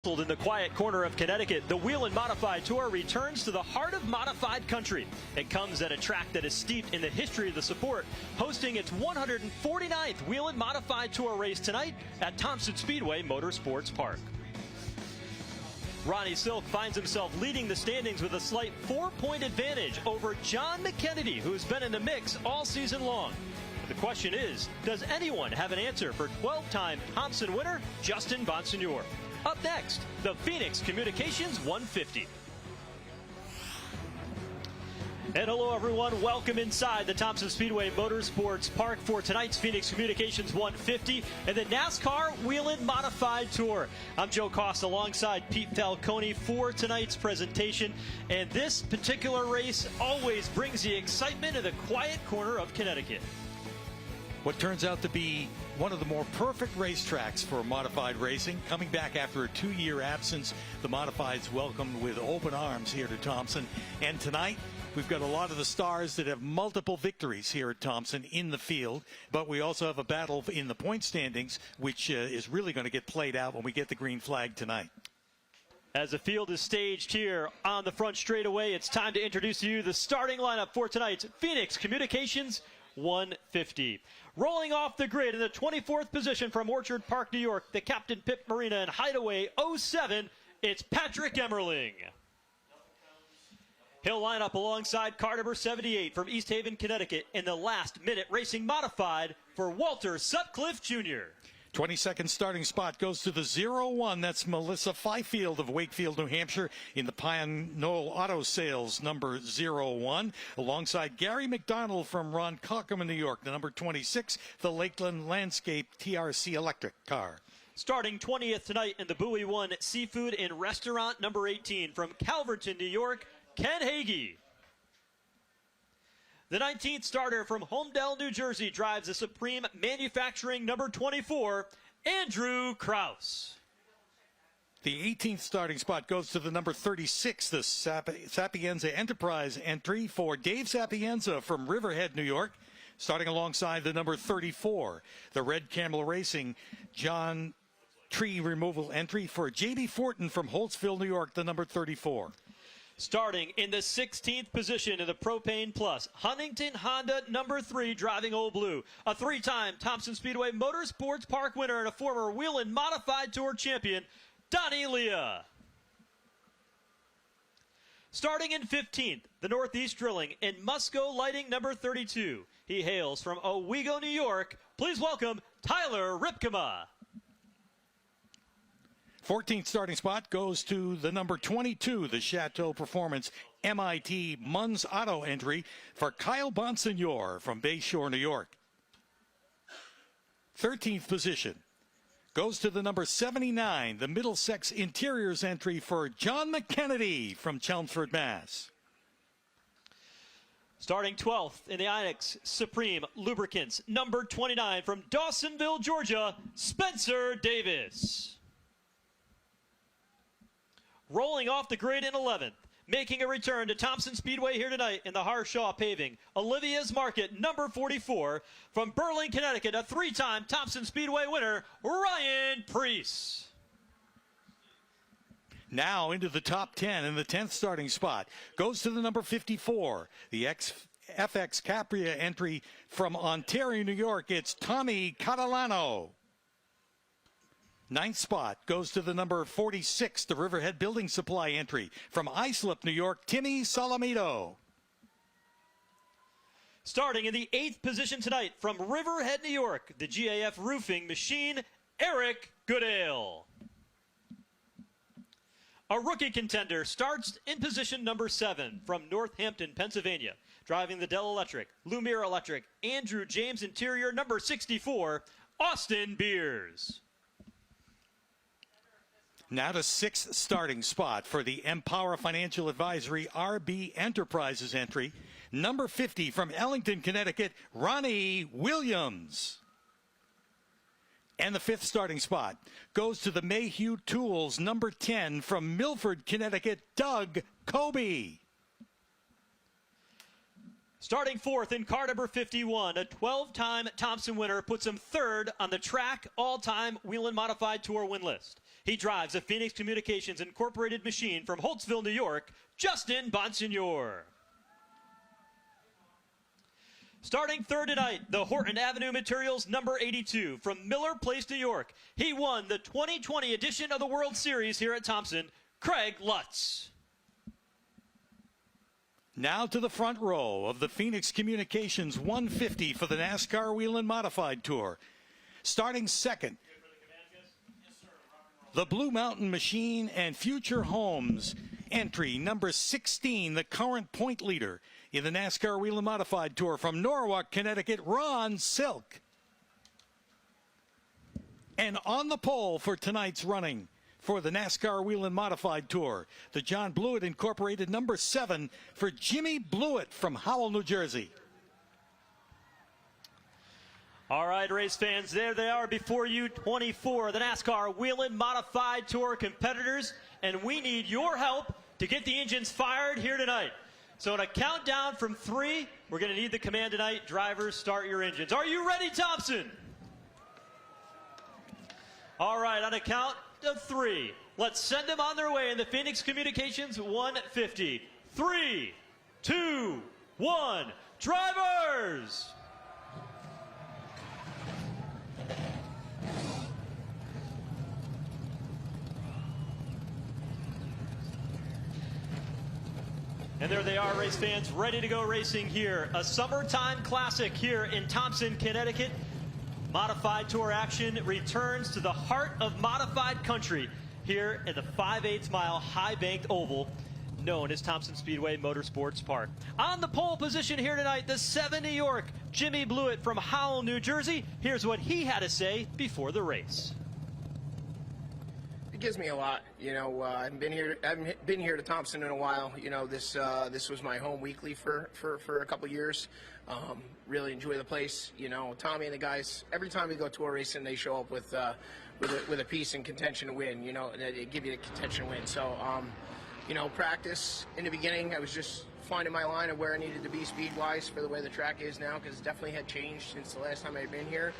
In the quiet corner of Connecticut, the Whelen Modified Tour returns to the heart of modified country. It comes at a track that is steeped in the history of the sport, hosting its 149th Whelen Modified Tour race tonight at Thompson Speedway Motorsports Park. Ronnie Silk finds himself leading the standings with a slight 4-point advantage over John McKennedy, who's been in the mix all season long. The question is, does anyone have an answer for 12-time Thompson winner Justin Bonsignore? Up next, the Phoenix Communications 150. And hello everyone, welcome inside the Thompson Speedway Motorsports Park for tonight's Phoenix Communications 150 and the NASCAR Whelen Modified Tour. I'm Joe Costa alongside Pete Falcone for tonight's presentation. And this particular race always brings the excitement in the quiet corner of Connecticut. What turns out to be one of the more perfect racetracks for modified racing. Coming back after a 2-year absence, the Modifieds welcomed with open arms here to Thompson. And tonight, we've got a lot of the stars that have multiple victories here at Thompson in the field. But we also have a battle in the point standings, which is really going to get played out when we get the green flag tonight. As the field is staged here on the front straightaway, it's time to introduce to you the starting lineup for tonight's Phoenix Communications 150. Rolling off the grid in the 24th position from Orchard Park, New York, the Captain Pip Marina and Hideaway 07, it's Patrick Emmerling. He'll line up alongside car number 78 from East Haven, Connecticut in the last minute racing modified for Walter Sutcliffe Jr. 22nd starting spot goes to the 01. That's Melissa Fifield of Wakefield, New Hampshire in the Pine Knoll Auto Sales number 01. Alongside Gary McDonald from Ron Cockham in New York, the number 26, the Lakeland Landscape TRC electric car. Starting 20th tonight in the Bowie 1 Seafood and Restaurant number 18 from Calverton, New York, Ken Hagee. The 19th starter from Holmdel, New Jersey drives the Supreme Manufacturing number 24, Andrew Kraus. The 18th starting spot goes to the number 36, the Sapienza Enterprise entry for Dave Sapienza from Riverhead, New York. Starting alongside the number 34, the Red Camel Racing John Tree Removal entry for J.B. Fortin from Holtzville, New York, the number 34. Starting in the 16th position in the Propane Plus, Huntington Honda number 3 driving Old Blue. A 3-time Thompson Speedway Motorsports Park winner and a former Whelen Modified Tour champion, Donnie Leah. Starting in 15th, the Northeast Drilling in Musco Lighting number 32. He hails from Owego, New York. Please welcome Tyler Ripkema. 14th starting spot goes to the number 22, the Chateau Performance MIT Munz Auto entry for Kyle Bonsignore from Bayshore, New York. 13th position goes to the number 79, the Middlesex Interiors entry for John McKennedy from Chelmsford, Mass. Starting 12th in the Inex Supreme Lubricants number 29 from Dawsonville, Georgia, Spencer Davis. Rolling off the grid in 11th, making a return to Thompson Speedway here tonight in the Harshaw Paving, Olivia's Market, number 44, from Berlin, Connecticut, a 3-time Thompson Speedway winner, Ryan Preece. Now into the top 10 in the 10th starting spot goes to the number 54, the FX Capria entry from Ontario, New York. It's Tommy Catalano. 9th spot goes to the number 46, the Riverhead Building Supply entry from Islip, New York, Timmy Salamito. Starting in the 8th position tonight from Riverhead, New York, the GAF Roofing Machine, Eric Goodale. A rookie contender starts in position number 7 from Northampton, Pennsylvania, driving the Dell Electric, Lumiere Electric, Andrew James Interior, number 64, Austin Beers. Now to 6th starting spot for the Empower Financial Advisory RB Enterprises entry. Number 50 from Ellington, Connecticut, Ronnie Williams. And the 5th starting spot goes to the Mayhew Tools number 10 from Milford, Connecticut, Doug Kobe. Starting 4th in car number 51, a 12-time Thompson winner puts him 3rd on the track all-time Whelen Modified Tour win list. He drives a Phoenix Communications Incorporated machine from Holtzville, New York, Justin Bonsignor. Starting third tonight, the Horton Avenue Materials number 82 from Miller Place, New York. He won the 2020 edition of the World Series here at Thompson, Craig Lutz. Now to the front row of the Phoenix Communications 150 for the NASCAR Whelen Modified Tour. Starting second, the Blue Mountain Machine and Future Homes. Entry number 16, the current point leader in the NASCAR Whelen Modified Tour from Norwalk, Connecticut, Ron Silk. And on the pole for tonight's running for the NASCAR Whelen Modified Tour, the John Blewett Incorporated number 7 for Jimmy Blewett from Howell, New Jersey. All right, race fans, there they are before you, 24, the NASCAR Whelen Modified Tour competitors, and we need your help to get the engines fired here tonight. So on a countdown from 3, we're going to need the command tonight. Drivers, start your engines. Are you ready, Thompson? All right, on a count of 3, let's send them on their way in the Phoenix Communications 150. 3, 2, 1, drivers! And there they are, race fans, ready to go racing here. A summertime classic here in Thompson, Connecticut. Modified Tour action returns to the heart of modified country here at the 5/8 mile high-banked oval known as Thompson Speedway Motorsports Park. On the pole position here tonight, the 7 New York, Jimmy Blewett from Howell, New Jersey. Here's what he had to say before the race. It gives me a lot, you know. I haven't been here to Thompson in a while. You know, this was my home weekly for a couple years. Really enjoy the place. You know, Tommy and the guys. Every time we go tour racing, they show up with a piece in contention to win. You know, and they give you the contention win. So, you know, practice in the beginning, I was just finding my line of where I needed to be speed-wise for the way the track is now, because it definitely had changed since the last time I'd been here.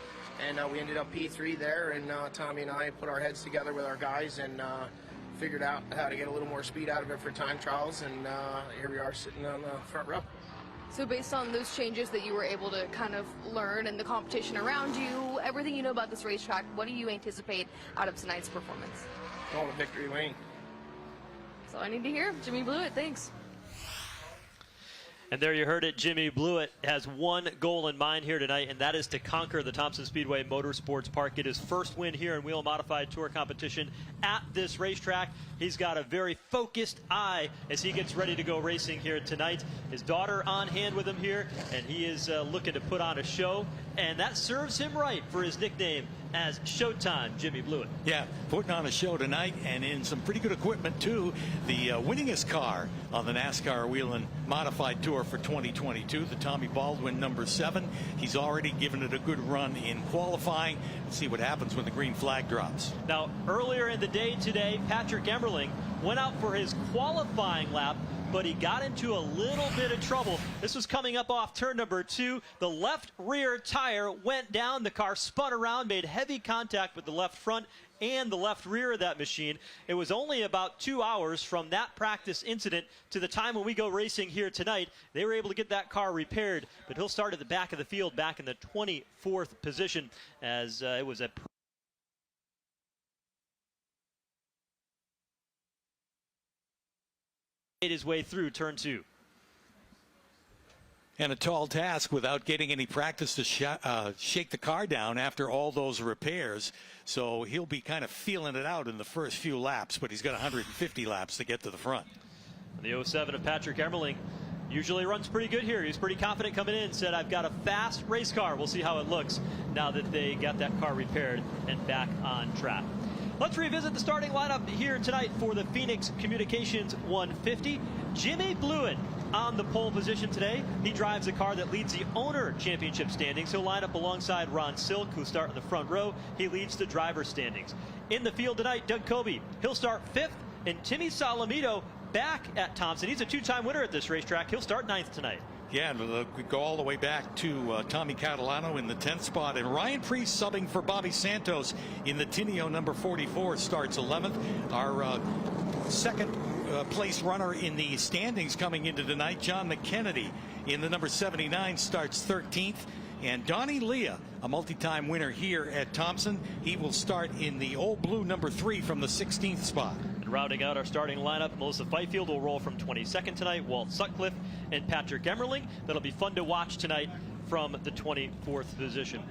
And we ended up P3 there, and Tommy and I put our heads together with our guys and figured out how to get a little more speed out of it for time trials, and here we are sitting on the front row. So based on those changes that you were able to kind of learn and the competition around you, everything you know about this racetrack, what do you anticipate out of tonight's performance? All the victory lane. That's all I need to hear. Jimmy Blewett, thanks. And there you heard it. Jimmy Blewett has one goal in mind here tonight, and that is to conquer the Thompson Speedway Motorsports Park. Get his first win here in Whelen Modified Tour competition at this racetrack. He's got a very focused eye as he gets ready to go racing here tonight. His daughter on hand with him here, and he is looking to put on a show, and that serves him right for his nickname as Showtime Jimmy Blewett. Yeah, putting on a show tonight, and in some pretty good equipment too. The winningest car on the NASCAR Whelen Modified Tour for 2022, the Tommy Baldwin number 7. He's already given it a good run in qualifying. Let's see what happens when the green flag drops. Now, earlier in the day today, Patrick Emmerling went out for his qualifying lap, but he got into a little bit of trouble. This was coming up off turn number 2. The left rear tire went down. The car spun around, made heavy contact with the left front and the left rear of that machine. It was only about 2 hours from that practice incident to the time when we go racing here tonight. They were able to get that car repaired, but he'll start at the back of the field, back in the 24th position, as it was a made his way through turn 2. And a tall task without getting any practice to shake the car down after all those repairs. So he'll be kind of feeling it out in the first few laps, but he's got 150 laps to get to the front. The 07 of Patrick Emmerling usually runs pretty good here. He's pretty confident coming in, said, I've got a fast race car. We'll see how it looks now that they got that car repaired and back on track. Let's revisit the starting lineup here tonight for the Phoenix Communications 150. Jimmy Blewett on the pole position today. He drives a car that leads the owner championship standings. He'll line up alongside Ron Silk, who start in the front row. He leads the driver standings. In the field tonight, Doug Kobe. He'll start 5th, and Timmy Salamito back at Thompson. He's a 2-time winner at this racetrack. He'll start 9th tonight. Yeah, we go all the way back to Tommy Catalano in the 10th spot, and Ryan Preece subbing for Bobby Santos in the Tinio number 44 starts 11th. Our second place runner in the standings coming into tonight, John McKennedy in the number 79 starts 13th. And Donnie Leah, a multi-time winner here at Thompson, he will start in the old blue number 3 from the 16th spot. And rounding out our starting lineup, Melissa Fifield will roll from 22nd tonight, Walt Sutcliffe and Patrick Emmerling. That'll be fun to watch tonight from the 24th position.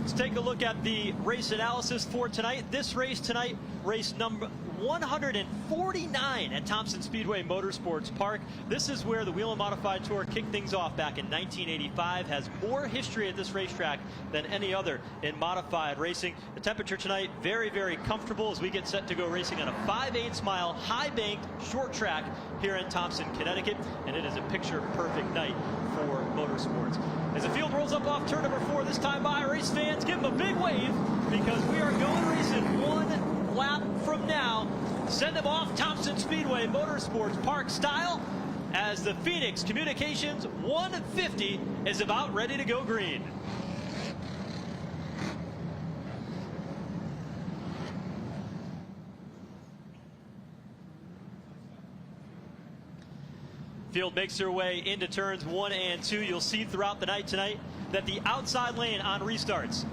Let's take a look at the race analysis for tonight. This race tonight, race number 149 at Thompson Speedway Motorsports Park. This is where the Whelen Modified Tour kicked things off back in 1985. Has more history at this racetrack than any other in modified racing. The temperature tonight, very, very comfortable as we get set to go racing on a 5/8 mile high banked short track here in Thompson, Connecticut. And it is a picture perfect night for motorsports. As the field rolls up off turn number 4 this time by, race fans, give them a big wave because we are going racing one lap from now. Send them off Thompson Speedway Motorsports Park style as the Phoenix Communications 150 is about ready to go green. Field makes their way into turns 1 and 2. You'll see throughout the night tonight that the outside lane on restarts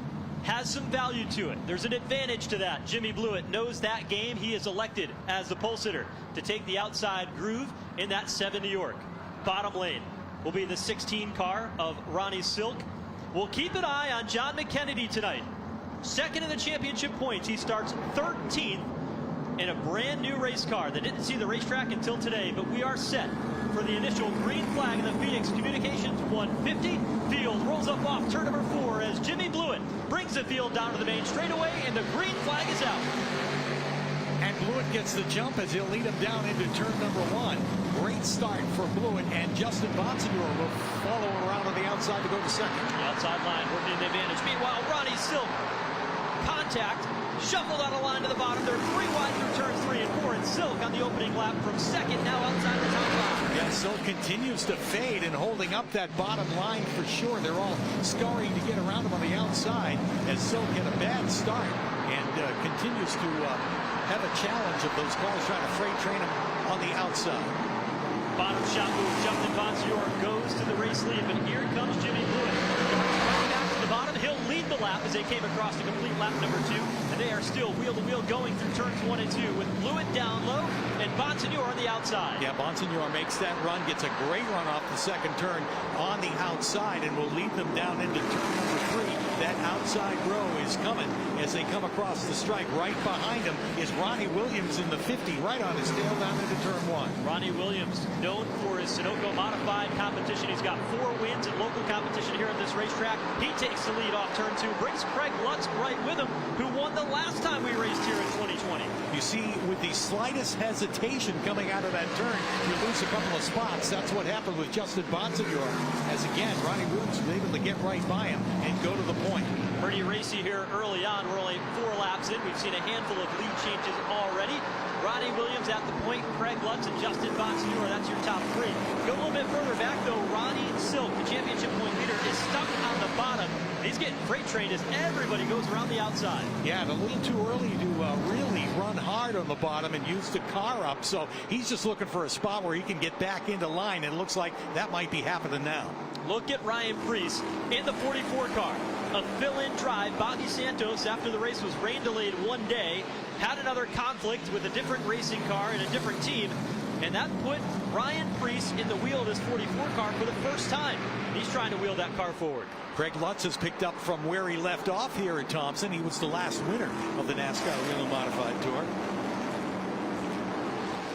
has some value to it. There's an advantage to that. Jimmy Blewett knows that game. He is elected as the pole sitter to take the outside groove in that 7 New York. Bottom lane will be the 16 car of Ronnie Silk. We'll keep an eye on John McKennedy tonight. Second in the championship points. He starts 13th in a brand new race car that didn't see the racetrack until today, but we are set for the initial green flag in the Phoenix Communications 150. Field rolls up off turn number 4 as Jimmy Blewett brings the field down to the main straightaway, and the green flag is out. And Blewett gets the jump as he'll lead him down into turn number 1. Great start for Blewett, and Justin Bonsignor will follow around on the outside to go to second. The outside line working the advantage. Meanwhile, Ronnie Silk, contact, shuffled out of line to the bottom. They're 3 wide through turns 3 and 4, and Silk on the opening lap from second, now outside the top line. Yeah, Silk continues to fade and holding up that bottom line for sure. They're all scurrying to get around him on the outside as Silk had a bad start and continues to have a challenge of those cars trying to freight train him on the outside. Bottom shot move. Justin Bonsignor goes to the race lead, but here comes Jimmy Blewett. Coming back to the bottom, he'll lead the lap as they came across to complete lap number 2. And they are still wheel-to-wheel going through turns 1 and 2 with Blewett down low and Bonsignor on the outside. Yeah, Bonsignor makes that run, gets a great run off the second turn on the outside, and will lead them down into turn number 3. That outside row is coming as they come across the stripe. Right behind him is Ronnie Williams in the 50, right on his tail down into turn 1. Ronnie Williams, known for his Sunoco modified competition. He's got 4 wins in local competition here at this racetrack. He takes the lead off turn 2, brings Craig Lutz right with him, who won the last time we raced here in 2020. You see, with the slightest hesitation coming out of that turn, you lose a couple of spots. That's what happened with Justin Bonsignor, as again, Ronnie Williams was able to get right by him and go to the point. Pretty racy here early on. We're only 4 laps in. We've seen a handful of lead changes already. Ronnie Williams at the point, Craig Lutz and Justin Bonsignor. That's your top 3. Go a little bit further back, though. Ronnie Silk, the championship point leader, is stuck on the bottom. He's getting freight trained as everybody goes around the outside. Yeah, and a little too early to really run hard on the bottom and use the car up. So he's just looking for a spot where he can get back into line. And it looks like that might be happening now. Look at Ryan Preece in the 44 car. A fill-in drive. Bobby Santos, after the race was rain delayed 1 day, had another conflict with a different racing car and a different team, and that put Ryan Preece in the wheel of his 44 car for the first time. He's trying to wheel that car forward. Craig Lutz has picked up from where he left off here at Thompson. He was the last winner of the NASCAR Whelen Modified Tour.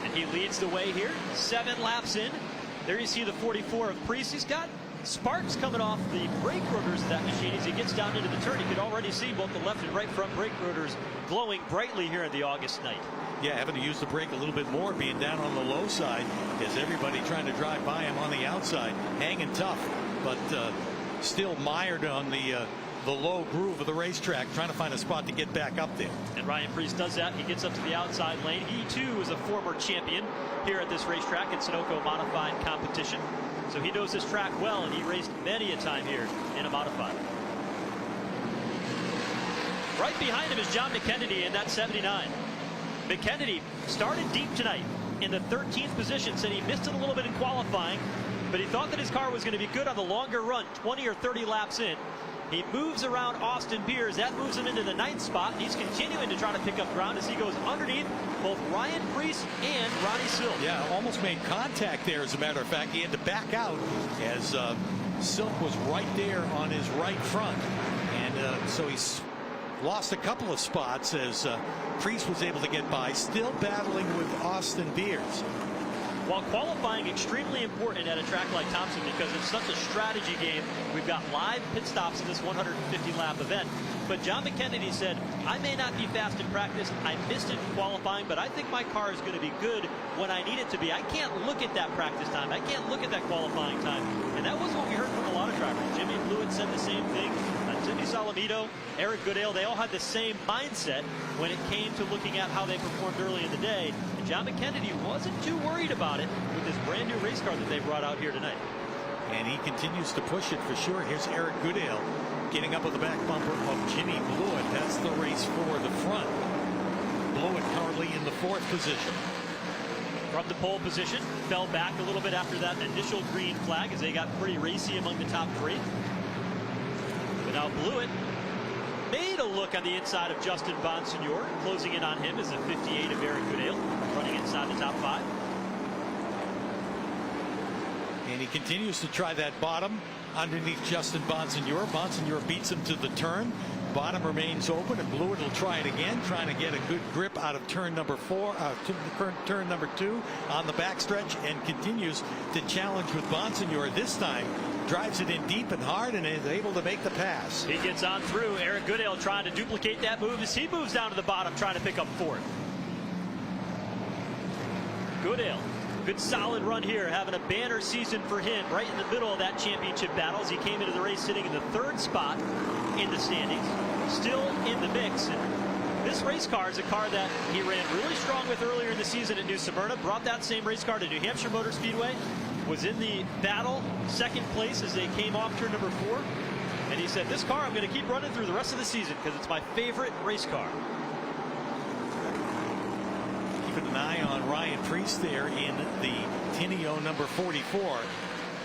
And he leads the way here, 7 laps in. There you see the 44 of Preece. He's got sparks coming off the brake rotors of that machine as he gets down into the turn. You can already see both the left and right front brake rotors glowing brightly here in the August night. Yeah, having to use the brake a little bit more, being down on the low side as everybody trying to drive by him on the outside, hanging tough, but still mired on the low groove of the racetrack, trying to find a spot to get back up there. And Ryan Preece does that. He gets up to the outside lane. He too is a former champion here at this racetrack in Sunoco modified competition. So he knows this track well, and he raced many a time here in a modified. Right behind him is John McKennedy in that 79. McKennedy started deep tonight in the 13th position. Said he missed it a little bit in qualifying, but he thought that his car was going to be good on the longer run, 20 or 30 laps in. He moves around Austin Beers. That moves him into the 9th spot, and he's continuing to try to pick up ground as he goes underneath both Ryan Preece and Ronnie Silk. Yeah, almost made contact there, as a matter of fact. He had to back out as Silk was right there on his right front. And so he's lost a couple of spots as Preece was able to get by, still battling with Austin Beers. While qualifying extremely important at a track like Thompson because it's such a strategy game, we've got live pit stops in this 150-lap event. But John McKennedy said, I may not be fast in practice, I missed it in qualifying, but I think my car is going to be good when I need it to be. I can't look at that practice time. I can't look at that qualifying time. And that was what we heard from a lot of drivers. Jimmy Blewett said the same thing. Timmy Solomito, Eric Goodale, they all had the same mindset when it came to looking at how they performed early in the day. And John McKennedy wasn't too worried about it with this brand new race car that they brought out here tonight. And he continues to push it for sure. Here's Eric Goodale getting up with the back bumper of Jimmy Blewett. That's the race for the front. Blewett currently in the 4th position. From the pole position, fell back a little bit after that initial green flag as they got pretty racy among the top 3. But now Blewett made a look on the inside of Justin Bonsignor. Closing in on him is a 58 of Eric Goodale, running inside the top 5. And he continues to try that bottom underneath Justin Bonsignor. Bonsignor beats him to the turn. Bottom remains open, and Blewett will try it again, trying to get a good grip out of turn number 4, turn number 2 on the backstretch, and continues to challenge with Bonsignor. This time drives it in deep and hard and is able to make the pass. He gets on through. Eric Goodale trying to duplicate that move as he moves down to the bottom, trying to pick up 4th. Goodale, good solid run here, having a banner season for him right in the middle of that championship battle as he came into the race sitting in the 3rd spot in the standings, still in the mix. And this race car is a car that he ran really strong with earlier in the season at New Smyrna, brought that same race car to New Hampshire Motor Speedway, was in the battle, 2nd place as they came off turn number 4. And he said, this car I'm going to keep running through the rest of the season because it's my favorite race car. Keeping an eye on Ryan Preece there in the Tineo number 44.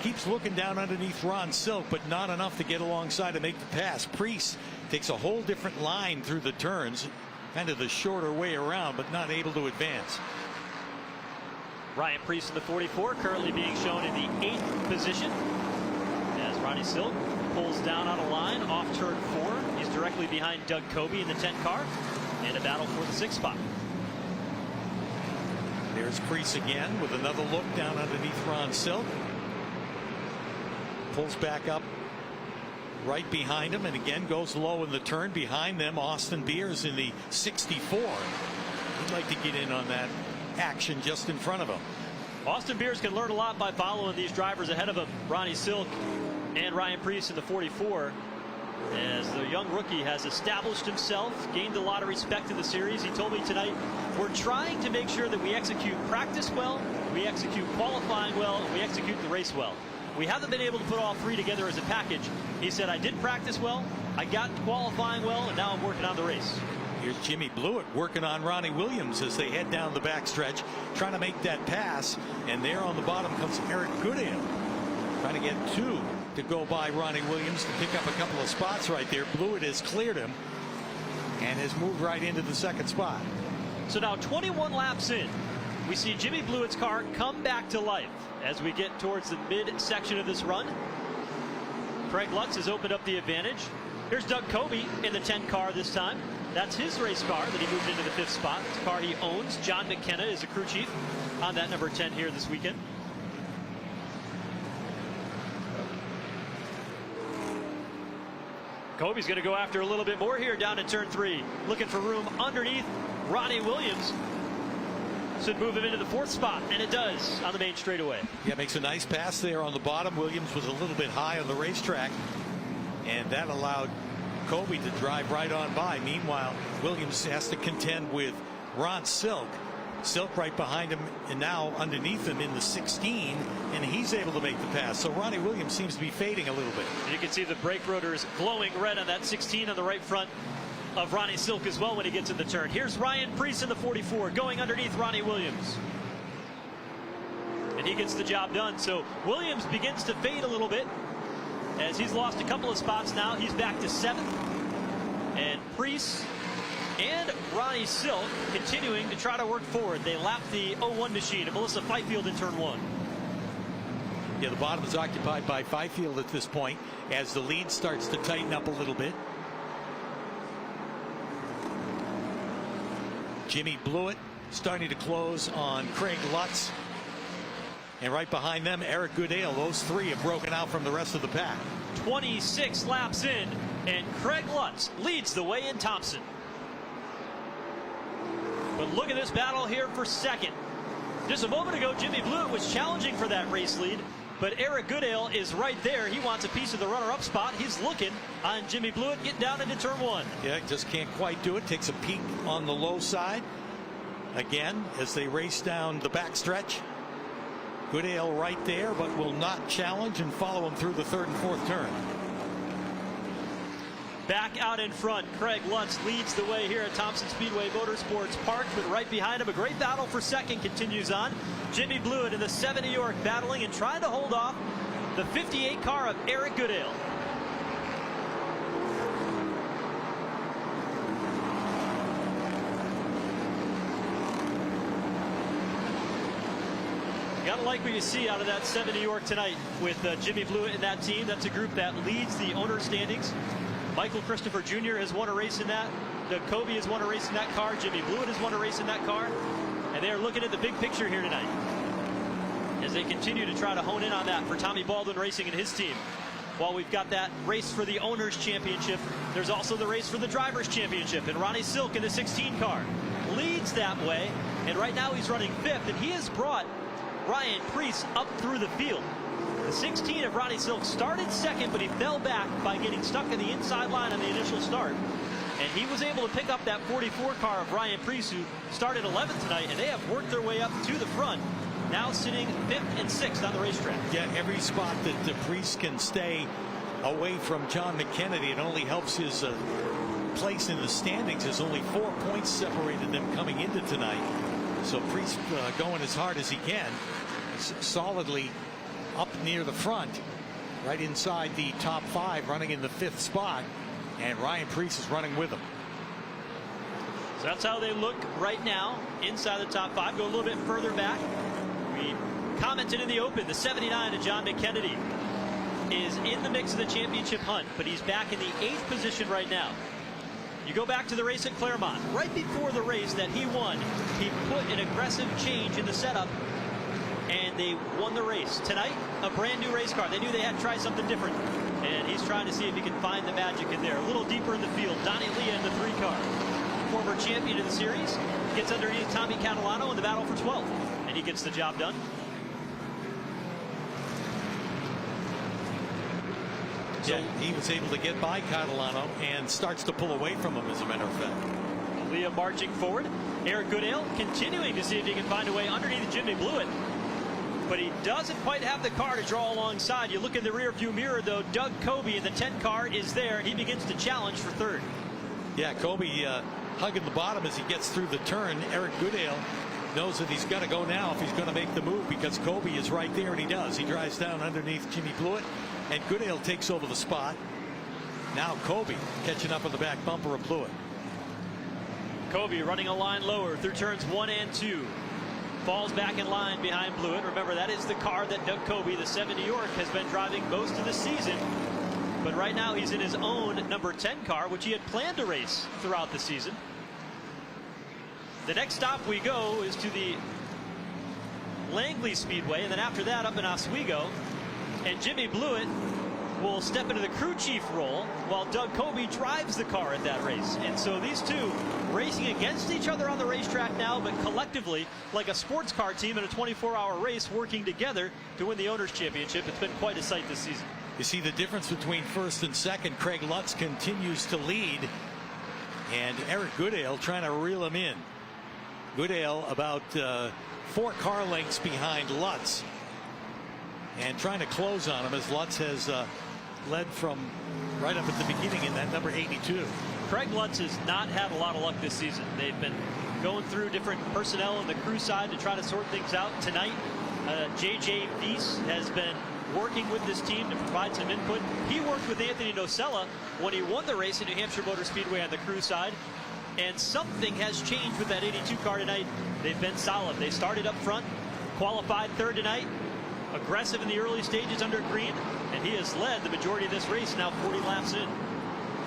Keeps looking down underneath Ron Silk, but not enough to get alongside to make the pass. Preece takes a whole different line through the turns, kind of the shorter way around, but not able to advance. Ryan Preece in the 44, currently being shown in the 8th position as Ronnie Silk pulls down on a line off turn 4. He's directly behind Doug Kobe in the 10 car, and a battle for the 6th spot. There's Preece again with another look down underneath Ron Silk. Pulls back up right behind him and again goes low in the turn. Behind them, Austin Beers in the 64. He'd like to get in on that action just in front of him. Austin Beers can learn a lot by following these drivers ahead of him, Ronnie Silk and Ryan Preece in the 44. As the young rookie has established himself, gained a lot of respect in the series. He told me tonight, we're trying to make sure that we execute practice well, we execute qualifying well, and we execute the race well. We haven't been able to put all 3 together as a package. He said, I did practice well, I got qualifying well, and now I'm working on the race. Here's Jimmy Blewett working on Ronnie Williams as they head down the backstretch, trying to make that pass. And there on the bottom comes Eric Goodale, trying to get 2 to go by Ronnie Williams to pick up a couple of spots right there. Blewett has cleared him and has moved right into the 2nd spot. So now 21 laps in, we see Jimmy Blewett's car come back to life as we get towards the mid-section of this run. Craig Lutz has opened up the advantage. Here's Doug Kobe in the 10 car this time. That's his race car that he moved into the 5th spot. It's a car he owns. John McKenna is the crew chief on that number 10 here this weekend. Kobe's going to go after a little bit more here down in turn 3. Looking for room underneath Ronnie Williams. Should move him into the 4th spot, and it does on the main straightaway. Yeah, makes a nice pass there on the bottom. Williams was a little bit high on the racetrack, and that allowed Kobe to drive right on by. Meanwhile, Williams has to contend with Ron Silk Silk right behind him and now underneath him in the 16, and he's able to make the pass. So Ronnie Williams seems to be fading a little bit. You can see the brake rotors glowing red on that 16 on the right front of Ronnie Silk as well when he gets in the turn. Here's Ryan Preece in the 44 going underneath Ronnie Williams. And he gets the job done. So Williams begins to fade a little bit as he's lost a couple of spots now. He's back to 7th. And Preece and Ronnie Silk continuing to try to work forward. They lap the 01 machine of Melissa Fifield in turn 1. Yeah, the bottom is occupied by Fifield at this point as the lead starts to tighten up a little bit. Jimmy Blewett starting to close on Craig Lutz. And right behind them, Eric Goodale. Those three have broken out from the rest of the pack. 26 laps in, and Craig Lutz leads the way in Thompson. But look at this battle here for second. Just a moment ago, Jimmy Blewett was challenging for that race lead, but Eric Goodale is right there. He wants a piece of the runner-up spot. He's looking on Jimmy Blewett getting down into turn 1. Yeah, just can't quite do it. Takes a peek on the low side. Again, as they race down the backstretch. Goodale right there, but will not challenge and follow him through the 3rd and 4th turn. Back out in front, Craig Lutz leads the way here at Thompson Speedway Motorsports Park, but right behind him, a great battle for second continues on. Jimmy Blewett in the 7 New York battling and trying to hold off the 58 car of Eric Goodale. Gotta like what you see out of that 7 New York tonight with Jimmy Blewett and that team. That's a group that leads the owner standings. Michael Christopher Jr. has won a race in that. Doug Covey has won a race in that car. Jimmy Blewett has won a race in that car. And they are looking at the big picture here tonight as they continue to try to hone in on that for Tommy Baldwin Racing and his team. While we've got that race for the Owners Championship, there's also the race for the Drivers Championship. And Ronnie Silk in the 16 car leads that way. And right now he's running 5th, and he has brought Ryan Preece up through the field. The 16 of Ronnie Silk started 2nd, but he fell back by getting stuck in the inside line on the initial start. And he was able to pick up that 44 car of Ryan Preece, who started 11th tonight, and they have worked their way up to the front, now sitting 5th and 6th on the racetrack. Yeah, every spot that the Preece can stay away from John McKennedy, it only helps his place in the standings. There's only 4 points separated them coming into tonight. So Preece going as hard as he can, solidly up near the front, right inside the top 5, running in the 5th spot, and Ryan Preece is running with him. So that's how they look right now inside the top 5. Go a little bit further back. We commented in the open, the 79 of John McKennedy is in the mix of the championship hunt, but he's back in the 8th position right now. You go back to the race at Claremont. Right before the race that he won, he put an aggressive change in the setup, and they won the race. Tonight, a brand new race car. They knew they had to try something different, and he's trying to see if he can find the magic in there. A little deeper in the field, Donnie Leah in the 3 car. Former champion of the series, gets underneath Tommy Catalano in the battle for 12th, and he gets the job done. So he was able to get by Catalano and starts to pull away from him, as a matter of fact. Leah marching forward. Eric Goodale continuing to see if he can find a way underneath Jimmy Blewett. But he doesn't quite have the car to draw alongside. You look in the rear view mirror, though, Doug Covey in the 10 car is there, and he begins to challenge for 3rd. Yeah, Covey hugging the bottom as he gets through the turn. Eric Goodale knows that he's got to go now if he's going to make the move, because Covey is right there, and he does. He drives down underneath Jimmy Blewett, and Goodale takes over the spot. Now Covey catching up on the back bumper of Blewett. Covey running a line lower through turns 1 and 2. Falls back in line behind Blewett. Remember, that is the car that Doug Covey, the 7 New York, has been driving most of the season. But right now he's in his own number 10 car, which he had planned to race throughout the season. The next stop we go is to the Langley Speedway, and then after that up in Oswego. And Jimmy Blewett will step into the crew chief role while Doug Covey drives the car at that race. And so these two racing against each other on the racetrack now, but collectively like a sports car team in a 24-hour race, working together to win the Owners Championship. It's been quite a sight this season. You see the difference between 1st and 2nd. Craig Lutz continues to lead, and Eric Goodale trying to reel him in. Goodale about 4 car lengths behind Lutz, and trying to close on him as Lutz has led from right up at the beginning in that number 82. Craig Lutz has not had a lot of luck this season. They've been going through different personnel on the crew side to try to sort things out. Tonight, J.J. Weiss has been working with this team to provide some input. He worked with Anthony Nocella when he won the race at New Hampshire Motor Speedway on the crew side. And something has changed with that 82 car tonight. They've been solid. They started up front, qualified third tonight, aggressive in the early stages under green, and he has led the majority of this race, now 40 laps in.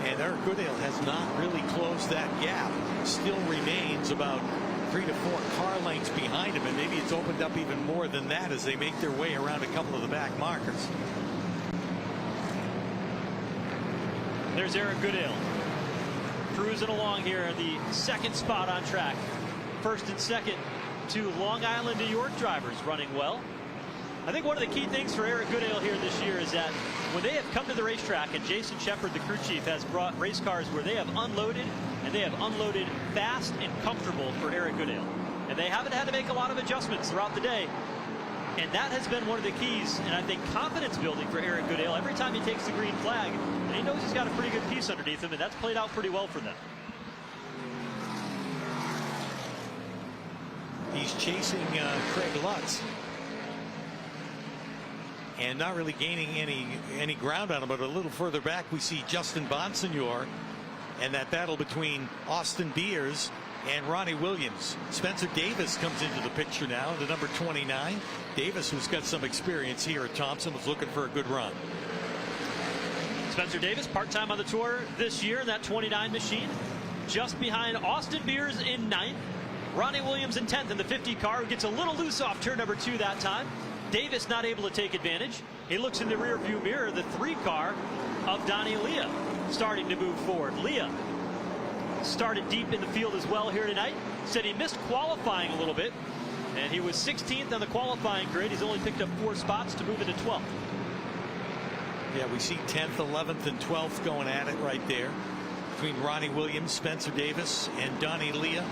And Eric Goodale has not really closed that gap. Still remains about 3 to 4 car lengths behind him, and maybe it's opened up even more than that as they make their way around a couple of the back markers. There's Eric Goodale cruising along here in the second spot on track. First and second, 2 Long Island, New York drivers running well. I think one of the key things for Eric Goodale here this year is that when they have come to the racetrack, and Jason Shepard, the crew chief, has brought race cars where they have unloaded, and they have unloaded fast and comfortable for Eric Goodale. And they haven't had to make a lot of adjustments throughout the day. And that has been one of the keys, and I think confidence building for Eric Goodale. Every time he takes the green flag, and he knows he's got a pretty good piece underneath him, and that's played out pretty well for them. He's chasing Craig Lutz, and not really gaining any ground on him. But a little further back, we see Justin Bonsignor, and that battle between Austin Beers and Ronnie Williams. Spencer Davis comes into the picture now, the number 29. Davis, who's got some experience here at Thompson, was looking for a good run. Spencer Davis, part-time on the tour this year in that 29 machine, just behind Austin Beers in 9th. Ronnie Williams in 10th in the 50 car, who gets a little loose off turn number 2 that time. Davis not able to take advantage. He looks in the rear view mirror, the 3 car of Donnie Leah starting to move forward. Leah started deep in the field as well here tonight. Said he missed qualifying a little bit, and he was 16th on the qualifying grid. He's only picked up 4 spots to move into 12th. Yeah, we see 10th, 11th, and 12th going at it right there between Ronnie Williams, Spencer Davis, and Donnie Leah.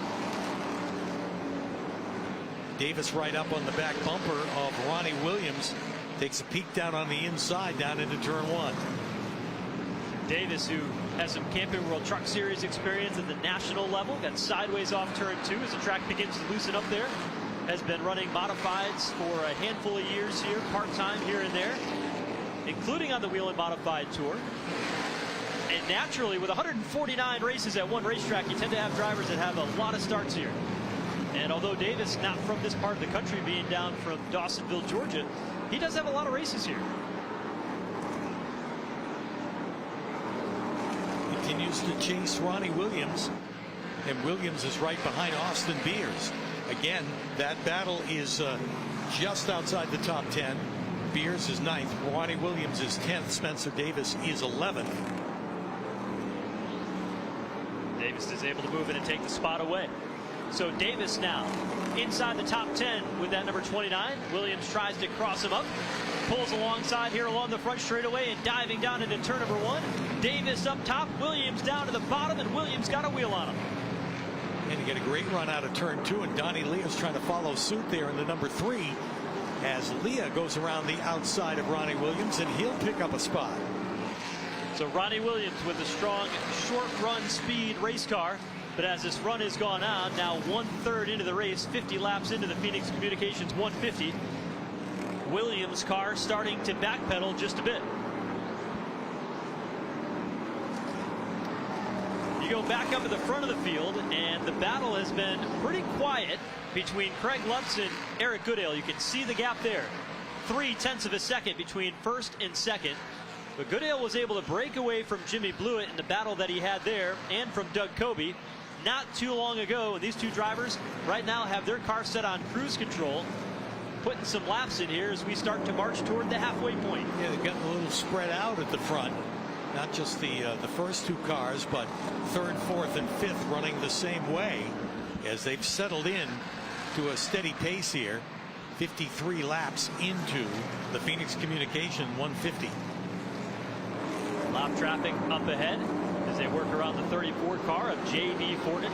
Davis right up on the back bumper of Ronnie Williams, takes a peek down on the inside down into turn 1. Davis, who has some Camping World Truck Series experience at the national level, got sideways off turn 2 as the track begins to loosen up there. Has been running modifieds for a handful of years here, part-time here and there, including on the Whelen Modified Tour. And naturally, with 149 races at one racetrack, you tend to have drivers that have a lot of starts here. And although Davis not from this part of the country, being down from Dawsonville, Georgia, he does have a lot of races here. Continues to chase Ronnie Williams, and Williams is right behind Austin Beers. Again, that battle is just outside the top 10. Beers is 9th, Ronnie Williams is 10th, Spencer Davis is 11th. Davis is able to move in and take the spot away. So Davis now inside the top 10 with that number 29. Williams tries to cross him up, pulls alongside here along the front straightaway and diving down into turn number 1. Davis up top, Williams down to the bottom, and Williams got a wheel on him. And you get a great run out of turn 2, and Donnie Leah's trying to follow suit there in the number 3 as Leah goes around the outside of Ronnie Williams, and he'll pick up a spot. So Ronnie Williams with a strong short run speed race car. But as this run has gone on, now 1/3 into the race, 50 laps into the Phoenix Communications 150. Williams' car starting to backpedal just a bit. You go back up to the front of the field, and the battle has been pretty quiet between Craig Lutz and Eric Goodale. You can see the gap there. 0.3 of a second between first and second. But Goodale was able to break away from Jimmy Blewett in the battle that he had there, and from Doug Kobe not too long ago. And these two drivers right now have their car set on cruise control, putting some laps in here as we start to march toward the halfway point. Yeah, they've gotten a little spread out at the front. Not just the first 2 cars, but 3rd, 4th, and 5th running the same way as they've settled in to a steady pace here. 53 laps into the Phoenix Communication 150. Lap traffic up ahead as they work around the 34 car of J.D. Fortin,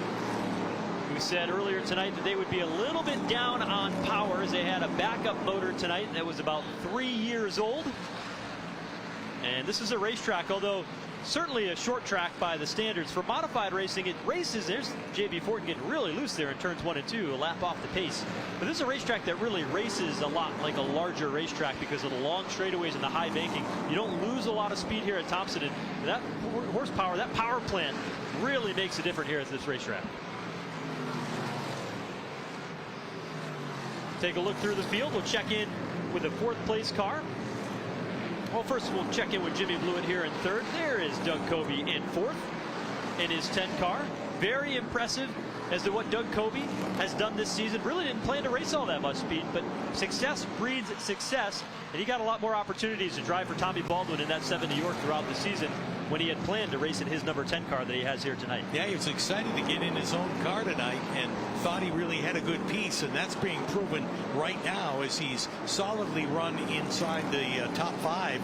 who Racing said earlier tonight that they would be a little bit down on power as they had a backup motor tonight that was about 3 years old. And this is a racetrack, although certainly a short track by the standards. For modified racing, it races. There's J.B. Fortin getting really loose there in turns 1 and 2, a lap off the pace. But this is a racetrack that really races a lot like a larger racetrack because of the long straightaways and the high banking. You don't lose a lot of speed here at Thompson, and that horsepower, that power plant really makes a difference here at this racetrack. Take a look through the field. We'll check in with the 4th place car. Well, first we'll check in with Jimmy Blewett here in 3rd. There is Doug Coby in 4th in his 10 car. Very impressive as to what Doug Coby has done this season. Really didn't plan to race all that much speed, but success breeds success, and he got a lot more opportunities to drive for Tommy Baldwin in that 7 New York throughout the season when he had planned to race in his number 10 car that he has here tonight. Yeah, he was excited to get in his own car tonight and thought he really had a good piece, and that's being proven right now as he's solidly run inside the top 5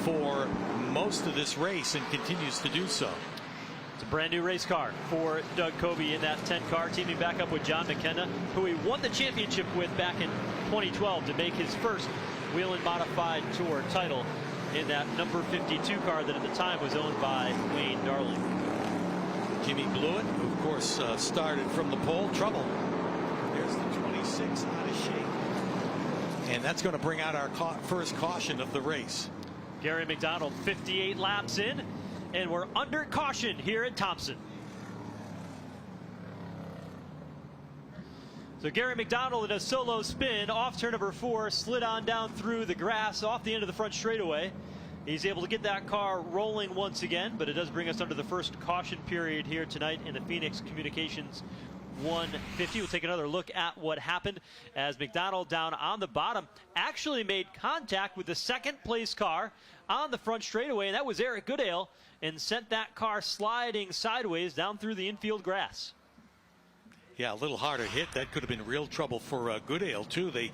for most of this race and continues to do so. It's a brand new race car for Doug Coby in that 10 car, teaming back up with John McKenna, who he won the championship with back in 2012 to make his first Whelen Modified Tour title in that number 52 car that at the time was owned by Wayne Darling. Jimmy Blewett, who of course started from the pole. Trouble. There's the 26 out of shape. And that's going to bring out our first caution of the race. Gary McDonald 58 laps in, and we're under caution here at Thompson. So Gary McDonald in a solo spin off turn number 4, slid on down through the grass off the end of the front straightaway. He's able to get that car rolling once again, but it does bring us under the first caution period here tonight in the Phoenix Communications 150. We'll take another look at what happened as McDonald down on the bottom actually made contact with the 2nd place car on the front straightaway, and that was Eric Goodale, and sent that car sliding sideways down through the infield grass. Yeah, a little harder hit. That could have been real trouble for Goodale, too. They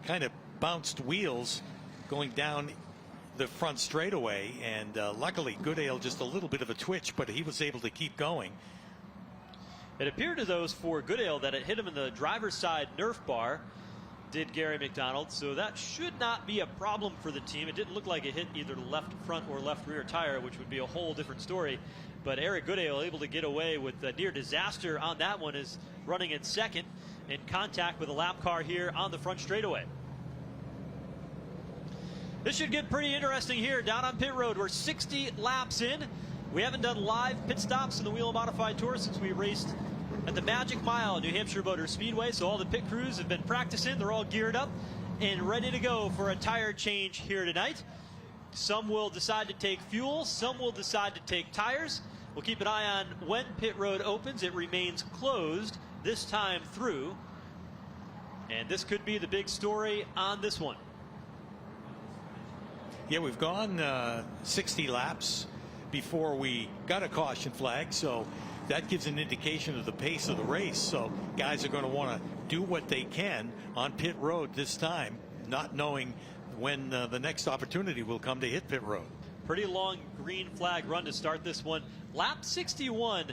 kind of bounced wheels going down the front straightaway, and luckily Goodale just a little bit of a twitch, but he was able to keep going. It appeared to those for Goodale that it hit him in the driver's side Nerf bar, did Gary McDonald, so that should not be a problem for the team. It didn't look like it hit either the left front or left rear tire, which would be a whole different story. But Eric Goodale able to get away with a near disaster on that one, is running in 2nd in contact with a lap car here on the front straightaway. This should get pretty interesting here down on pit road. We're 60 laps in. We haven't done live pit stops in the Whelen Modified Tour since we raced at the Magic Mile, New Hampshire Motor Speedway. So all the pit crews have been practicing. They're all geared up and ready to go for a tire change here tonight. Some will decide to take fuel. Some will decide to take tires. We'll keep an eye on when pit road opens. It remains closed this time through. And this could be the big story on this one. Yeah, we've gone 60 laps before we got a caution flag, so that gives an indication of the pace of the race. So guys are going to want to do what they can on pit road this time, not knowing when the next opportunity will come to hit pit road. Pretty long green flag run to start this one. Lap 61,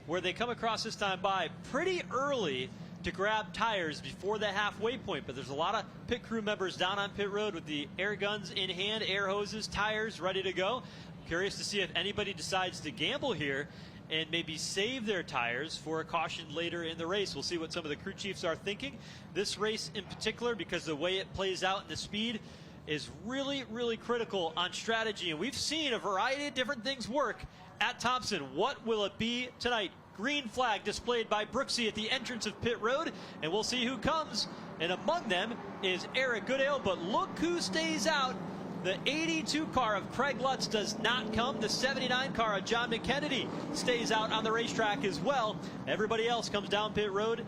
where they come across this time by pretty early to grab tires before the halfway point, but there's a lot of pit crew members down on pit road with the air guns in hand, air hoses, tires ready to go. Curious to see if anybody decides to gamble here and maybe save their tires for a caution later in the race. We'll see what some of the crew chiefs are thinking. This race in particular, because the way it plays out and the speed is really, really critical on strategy, and we've seen a variety of different things work at Thompson. What will it be tonight? Green flag displayed by Brooksy at the entrance of pit road, and we'll see who comes. And among them is Eric Goodale, but look who stays out. The 82 car of Craig Lutz does not come. The 79 car of John McKennedy stays out on the racetrack as well. Everybody else comes down pit road,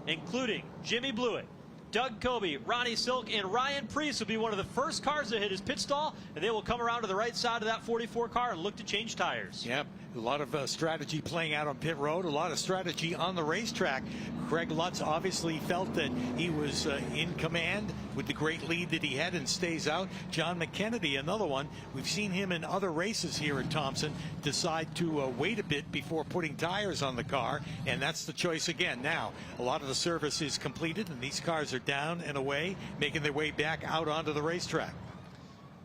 including Jimmy Blewett, Doug Coby, Ronnie Silk, and Ryan Preece will be one of the first cars to hit his pit stall, and they will come around to the right side of that 44 car and look to change tires. Yep. A lot of strategy playing out on pit road, a lot of strategy on the racetrack. Craig Lutz obviously felt that he was in command with the great lead that he had and stays out. John McKennedy, another one. We've seen him in other races here at Thompson decide to wait a bit before putting tires on the car, and that's the choice again. Now, a lot of the service is completed, and these cars are down and away, making their way back out onto the racetrack.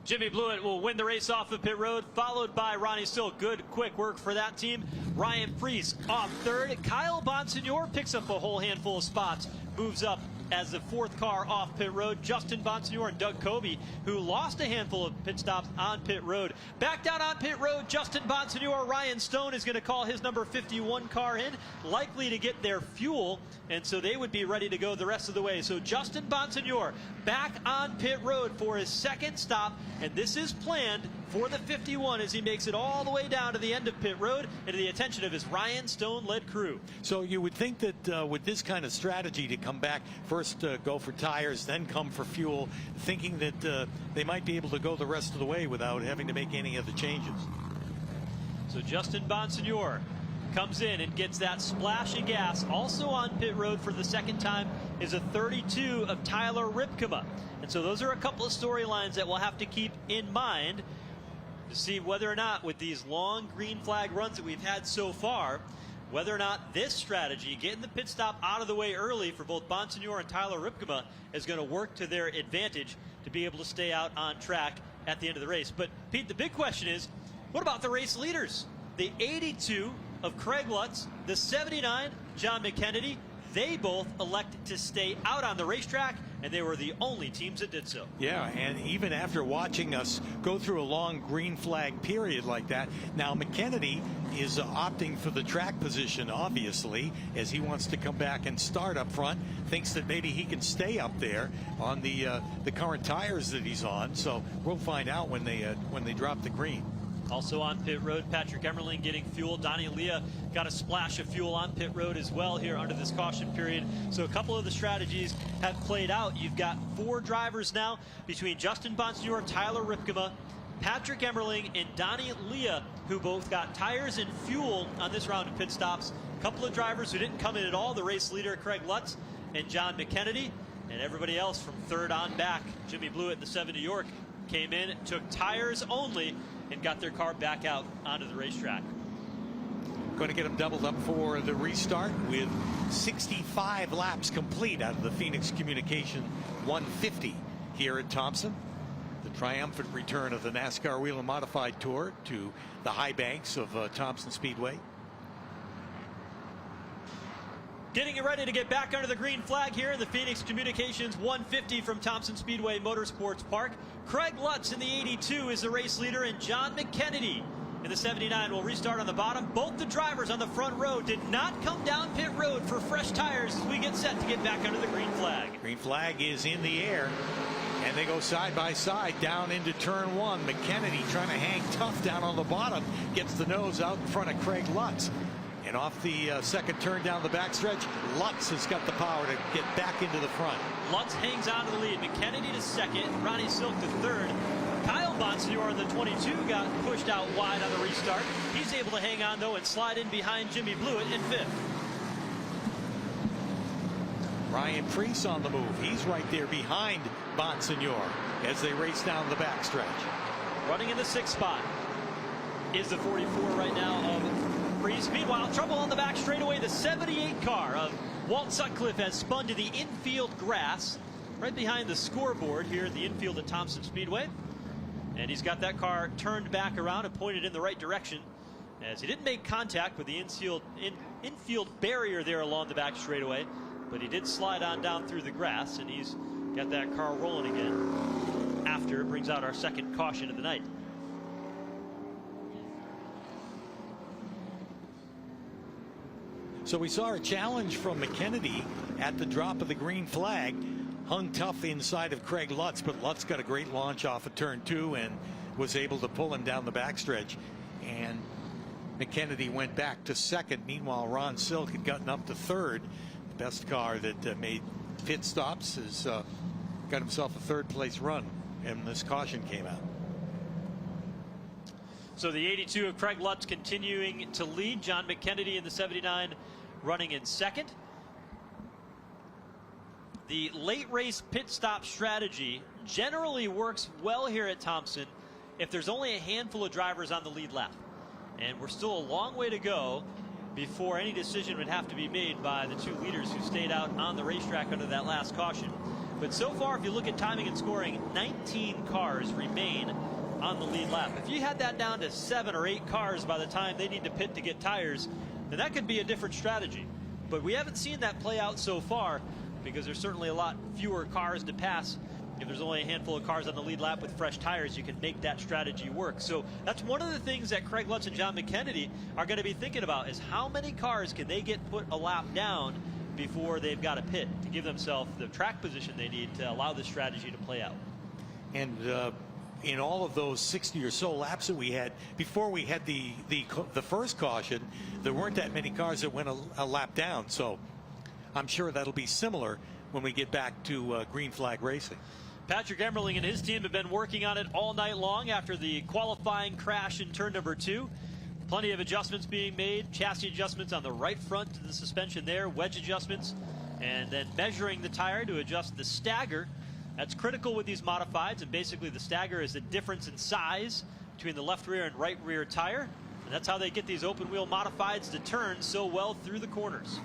Jimmy Blewett will win the race off of pit road, followed by Ronnie Silk. Good, quick work for that team. Ryan Preece off third. Kyle Bonsignor picks up a whole handful of spots, moves up as the fourth car off pit road. Justin Bonsignor and Doug Covey, who lost a handful of pit stops on pit road. Back down on pit road, Justin Bonsignor. Ryan Stone is going to call his number 51 car in, likely to get their fuel, and so they would be ready to go the rest of the way. So Justin Bonsignor back on pit road for his second stop, and this is planned for the 51 as he makes it all the way down to the end of pit road and to the attention of his Ryan Stone-led crew. So you would think that with this kind of strategy to come back, first go for tires, then come for fuel, thinking that they might be able to go the rest of the way without having to make any of the changes. So Justin Bonsignor comes in and gets that splash of gas. Also on pit road for the second time is a 32 of Tyler Ripkema. And so those are a couple of storylines that we'll have to keep in mind to see whether or not, with these long green flag runs that we've had so far, whether or not this strategy, getting the pit stop out of the way early for both Bonsignor and Tyler Ripkema, is going to work to their advantage to be able to stay out on track at the end of the race. But Pete, the big question is, what about the race leaders? The 82 of Craig Lutz, the 79 John McKennedy, they both elected to stay out on the racetrack, and they were the only teams that did so. Yeah, and even after watching us go through a long green flag period like that, now McKennedy is opting for the track position, obviously, as he wants to come back and start up front, thinks that maybe he can stay up there on the current tires that he's on. So we'll find out when they drop the green. Also on pit road, Patrick Emmerling getting fuel. Donnie Leah got a splash of fuel on pit road as well here under this caution period. So a couple of the strategies have played out. You've got 4 drivers now between Justin Bonsignor, Tyler Ripkema, Patrick Emmerling, and Donnie Leah, who both got tires and fuel on this round of pit stops. A couple of drivers who didn't come in at all, the race leader Craig Lutz and John McKennedy, and everybody else from third on back. Jimmy Blewett in the 7 New York came in, took tires only, and got their car back out onto the racetrack. Going to get them doubled up for the restart with 65 laps complete out of the Phoenix Communication 150 here at Thompson. The triumphant return of the NASCAR Whelen Modified Tour to the high banks of Thompson Speedway. Getting you ready to get back under the green flag here in the Phoenix Communications 150 from Thompson Speedway Motorsports Park. Craig Lutz in the 82 is the race leader, and John McKennedy in the 79 will restart on the bottom. Both the drivers on the front row did not come down pit road for fresh tires as we get set to get back under the green flag. Green flag is in the air, and they go side by side down into turn 1. McKennedy trying to hang tough down on the bottom, gets the nose out in front of Craig Lutz. And off the second turn down the backstretch, Lutz has got the power to get back into the front. Lutz hangs on to the lead. McKennedy to second, Ronnie Silk to third. Kyle Bonsignor in the 22 got pushed out wide on the restart. He's able to hang on, though, and slide in behind Jimmy Blewett in 5th. Ryan Preece on the move. He's right there behind Bonsignor as they race down the backstretch. Running in the 6th spot is the 44 right now of Preece. Meanwhile, trouble on the back straightaway. The 78 car of Walt Sutcliffe has spun to the infield grass right behind the scoreboard here at the infield at Thompson Speedway. And he's got that car turned back around and pointed in the right direction, as he didn't make contact with the infield barrier there along the back straightaway, but he did slide on down through the grass, and he's got that car rolling again after it brings out our second caution of the night. So we saw a challenge from McKennedy at the drop of the green flag. Hung tough inside of Craig Lutz, but Lutz got a great launch off of turn 2 and was able to pull him down the backstretch. And McKennedy went back to second. Meanwhile, Ron Silk had gotten up to third. The best car that made pit stops has got himself a third place run, and this caution came out. So the 82 of Craig Lutz continuing to lead. John McKennedy in the 79 running in second. The late race pit stop strategy generally works well here at Thompson if there's only a handful of drivers on the lead lap. And we're still a long way to go before any decision would have to be made by the two leaders who stayed out on the racetrack under that last caution. But so far, if you look at timing and scoring, 19 cars remain on the lead lap. If you had that down to 7 or 8 cars by the time they need to pit to get tires, then that could be a different strategy. But we haven't seen that play out so far because there's certainly a lot fewer cars to pass. If there's only a handful of cars on the lead lap with fresh tires, you can make that strategy work. So that's one of the things that Craig Lutz and John McKennedy are going to be thinking about, is how many cars can they get put a lap down before they've got to pit to give themselves the track position they need to allow this strategy to play out. And in all of those 60 or so laps that we had before we had the first caution, there weren't that many cars that went a lap down. So I'm sure that'll be similar when we get back to green flag racing. Patrick Emmerling and his team have been working on it all night long after the qualifying crash in turn number 2. Plenty of adjustments being made, chassis adjustments on the right front of the suspension there, wedge adjustments, and then measuring the tire to adjust the stagger. That's critical with these modifieds, and basically the stagger is the difference in size between the left rear and right rear tire, and that's how they get these open wheel modifieds to turn so well through the corners.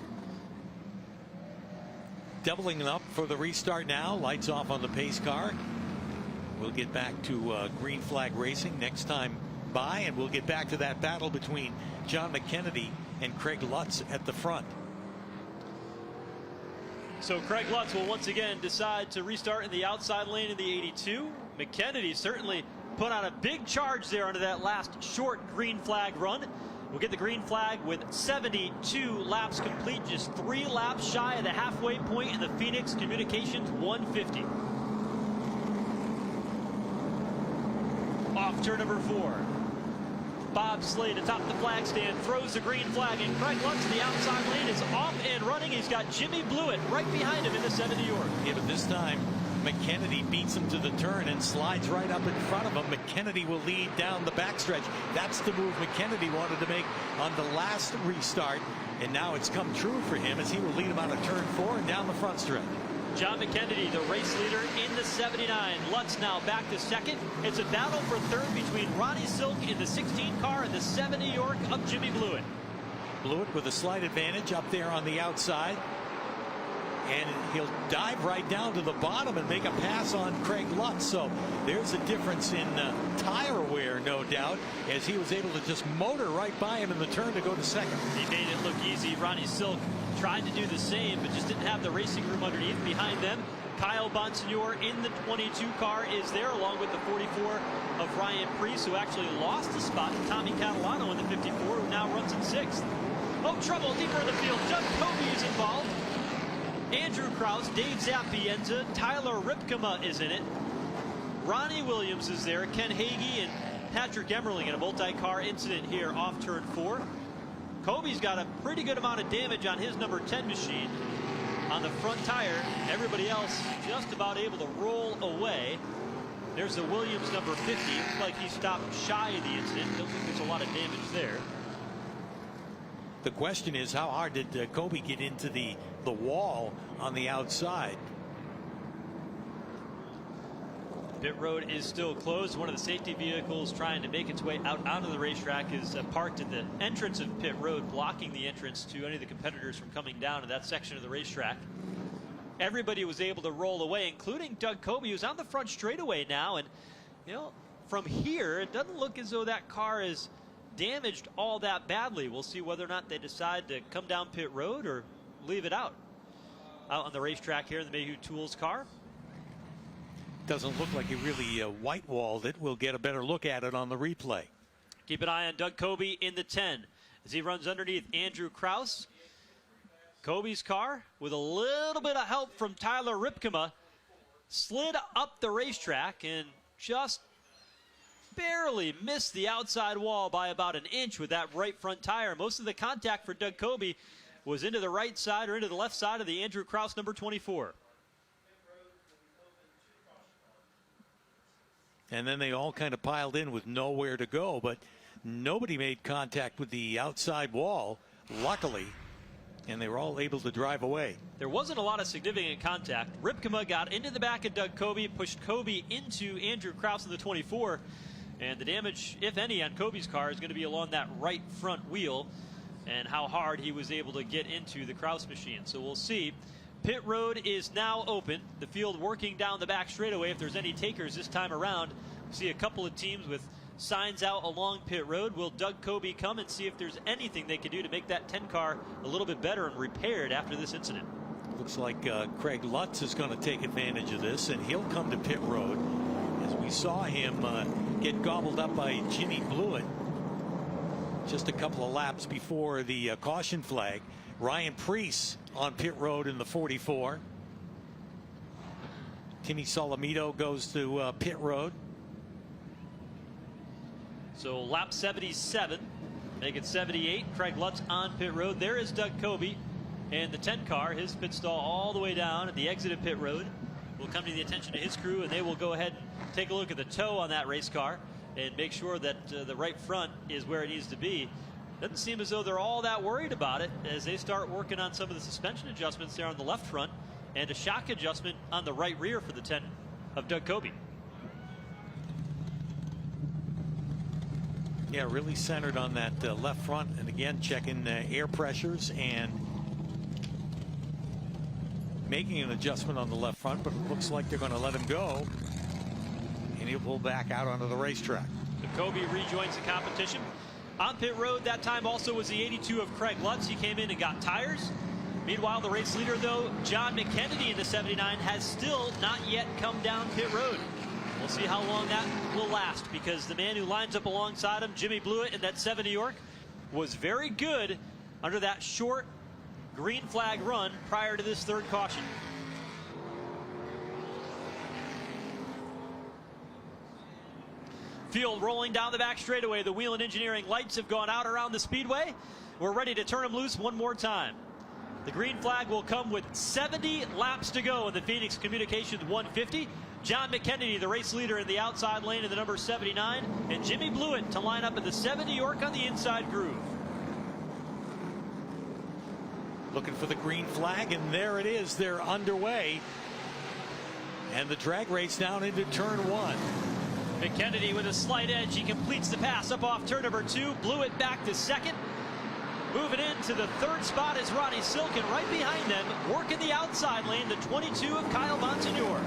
Doubling it up for the restart now. Lights off on the pace car. We'll get back to green flag racing next time by, and we'll get back to that battle between John McKennedy and Craig Lutz at the front. So Craig Lutz will once again decide to restart in the outside lane in the 82. McKennedy certainly put on a big charge there under that last short green flag run. We'll get the green flag with 72 laps complete, just 3 laps shy of the halfway point in the Phoenix Communications 150. Off turn number 4. Bob Slade atop the flag stand throws the green flag, and Craig Lutz, the outside lane, is off and running. He's got Jimmy Blewett right behind him in the 70 York. Yeah, but this time McKennedy beats him to the turn and slides right up in front of him. McKennedy will lead down the backstretch. That's the move McKennedy wanted to make on the last restart, and now it's come true for him as he will lead him out of turn 4 and down the front stretch. John McKennedy, the race leader in the 79. Lutz now back to second. It's a battle for third between Ronnie Silk in the 16 car and the 70 York of Jimmy Blewett. Blewett with a slight advantage up there on the outside. And he'll dive right down to the bottom and make a pass on Craig Lutz. So there's a difference in tire wear, no doubt, as he was able to just motor right by him in the turn to go to second. He made it look easy. Ronnie Silk tried to do the same, but just didn't have the racing room underneath. Behind them, Kyle Bonsignor in the 22 car is there, along with the 44 of Ryan Preece, who actually lost the spot to Tommy Catalano in the 54, who now runs in 6th. Oh, trouble deeper in the field. Doug Kobe is involved. Andrew Kraus, Dave Zapienza, Tyler Ripkema is in it. Ronnie Williams is there, Ken Hagee and Patrick Emmerling in a multi-car incident here off turn 4. Kobe's got a pretty good amount of damage on his number 10 machine on the front tire. Everybody else just about able to roll away. There's the Williams number 50. Looks like he stopped shy of the incident. Don't think there's a lot of damage there. The question is, how hard did Kobe get into the wall on the outside? Pit road is still closed. One of the safety vehicles trying to make its way out onto the racetrack is parked at the entrance of pit road, blocking the entrance to any of the competitors from coming down to that section of the racetrack. Everybody was able to roll away, including Doug Kobe, who's on the front straightaway now. And, you know, from here, it doesn't look as though that car is damaged all that badly. We'll see whether or not they decide to come down pit road or leave it out on the racetrack here in the Mayhew Tools car. Doesn't look like he really white-walled it. We'll get a better look at it on the replay. Keep an eye on Doug Kobe in the 10 as he runs underneath Andrew Kraus. Kobe's car, with a little bit of help from Tyler Ripkema, slid up the racetrack and just barely missed the outside wall by about an inch with that right front tire. Most of the contact for Doug Kobe was into the right side or into the left side of the Andrew Kraus number 24. And then they all kind of piled in with nowhere to go. But Nobody made contact with the outside wall, luckily, and they were all able to drive away. There wasn't a lot of significant contact. Ripkema got into the back of Doug Kobe, pushed Kobe into Andrew Krause in the 24, and the damage, if any, on Kobe's car is going to be along that right front wheel and how hard he was able to get into the Krause machine. So we'll see. Pit road is now open. The field working down the back straightaway. If there's any takers this time around, we see a couple of teams with signs out along pit road. Will Doug Kobe come and see if there's anything they can do to make that 10 car a little bit better and repaired after this incident? Looks like Craig Lutz is going to take advantage of this, and he'll come to pit road. As we saw him get gobbled up by Jimmy Blewett just a couple of laps before the caution flag. Ryan Preece on pit road in the 44. Timmy Solomito goes to pit road. So lap 77, make it 78. Craig Lutz on pit road. There is Doug Kobe and the 10 car, his pit stall all the way down at the exit of pit road. Will come to the attention of his crew, and they will go ahead and take a look at the toe on that race car and make sure that the right front is where it needs to be. Doesn't seem as though they're all that worried about it as they start working on some of the suspension adjustments there on the left front and a shock adjustment on the right rear for the 10 of Doug Kobe. Yeah, really centered on that left front, and again checking air pressures and making an adjustment on the left front, but it looks like they're going to let him go, and he'll pull back out onto the racetrack. So Kobe rejoins the competition. On pit road that time also was the 82 of Craig Lutz. He came in and got tires. Meanwhile, the race leader, though, John McKennedy in the 79, has still not yet come down pit road. We'll see how long that will last, because the man who lines up alongside him, Jimmy Blewett in that 7 New York, was very good under that short green flag run prior to this third caution. Field rolling down the back straightaway. The Whelen Engineering lights have gone out around the speedway. We're ready to turn them loose one more time. The green flag will come with 70 laps to go in the Phoenix Communications 150. John McKennedy, the race leader, in the outside lane in the number 79, and Jimmy Blewett to line up in the 7 New York on the inside groove. Looking for the green flag, and there it is. They're underway, and the drag race down into turn 1. McKennedy with a slight edge. He completes the pass up off turn number 2. Blewett back to second. Moving into the third spot is Ronnie Silken right behind them. Working the outside lane, the 22 of Kyle Monsignor.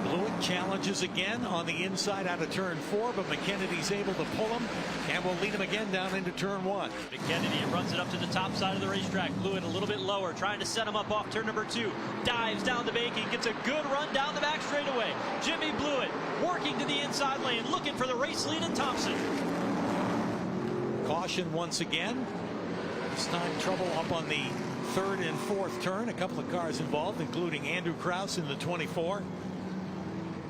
Blewett challenges again on the inside out of turn 4, but McKennedy's able to pull him and will lead him again down into turn 1. McKennedy runs it up to the top side of the racetrack. Blewett a little bit lower, trying to set him up off turn number 2. Dives down the banking, gets a good run down the back straightaway. Jimmy Blewett working to the inside lane, looking for the race lead in Thompson. Caution once again. This time trouble up on the third and fourth turn. A couple of cars involved, including Andrew Krause in the 24.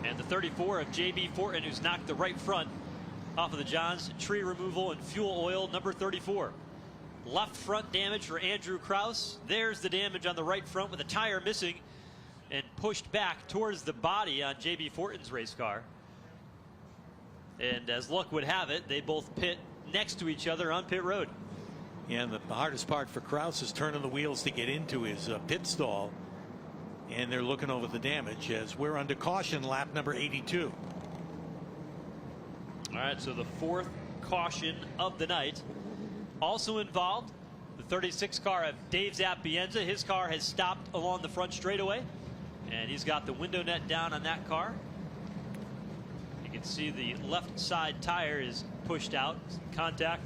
And the 34 of J.B. Fortin, who's knocked the right front off of the Johns. Tree removal and fuel oil, number 34. Left front damage for Andrew Krause. There's the damage on the right front with a tire missing and pushed back towards the body on J.B. Fortin's race car. And as luck would have it, they both pit next to each other on pit road. Yeah, and the hardest part for Krause is turning the wheels to get into his pit stall. And they're looking over the damage as we're under caution, lap number 82. All right, so the fourth caution of the night. Also involved, the 36 car of Dave Zapienza. His car has stopped along the front straightaway, and he's got the window net down on that car. You can see the left side tire is pushed out, contact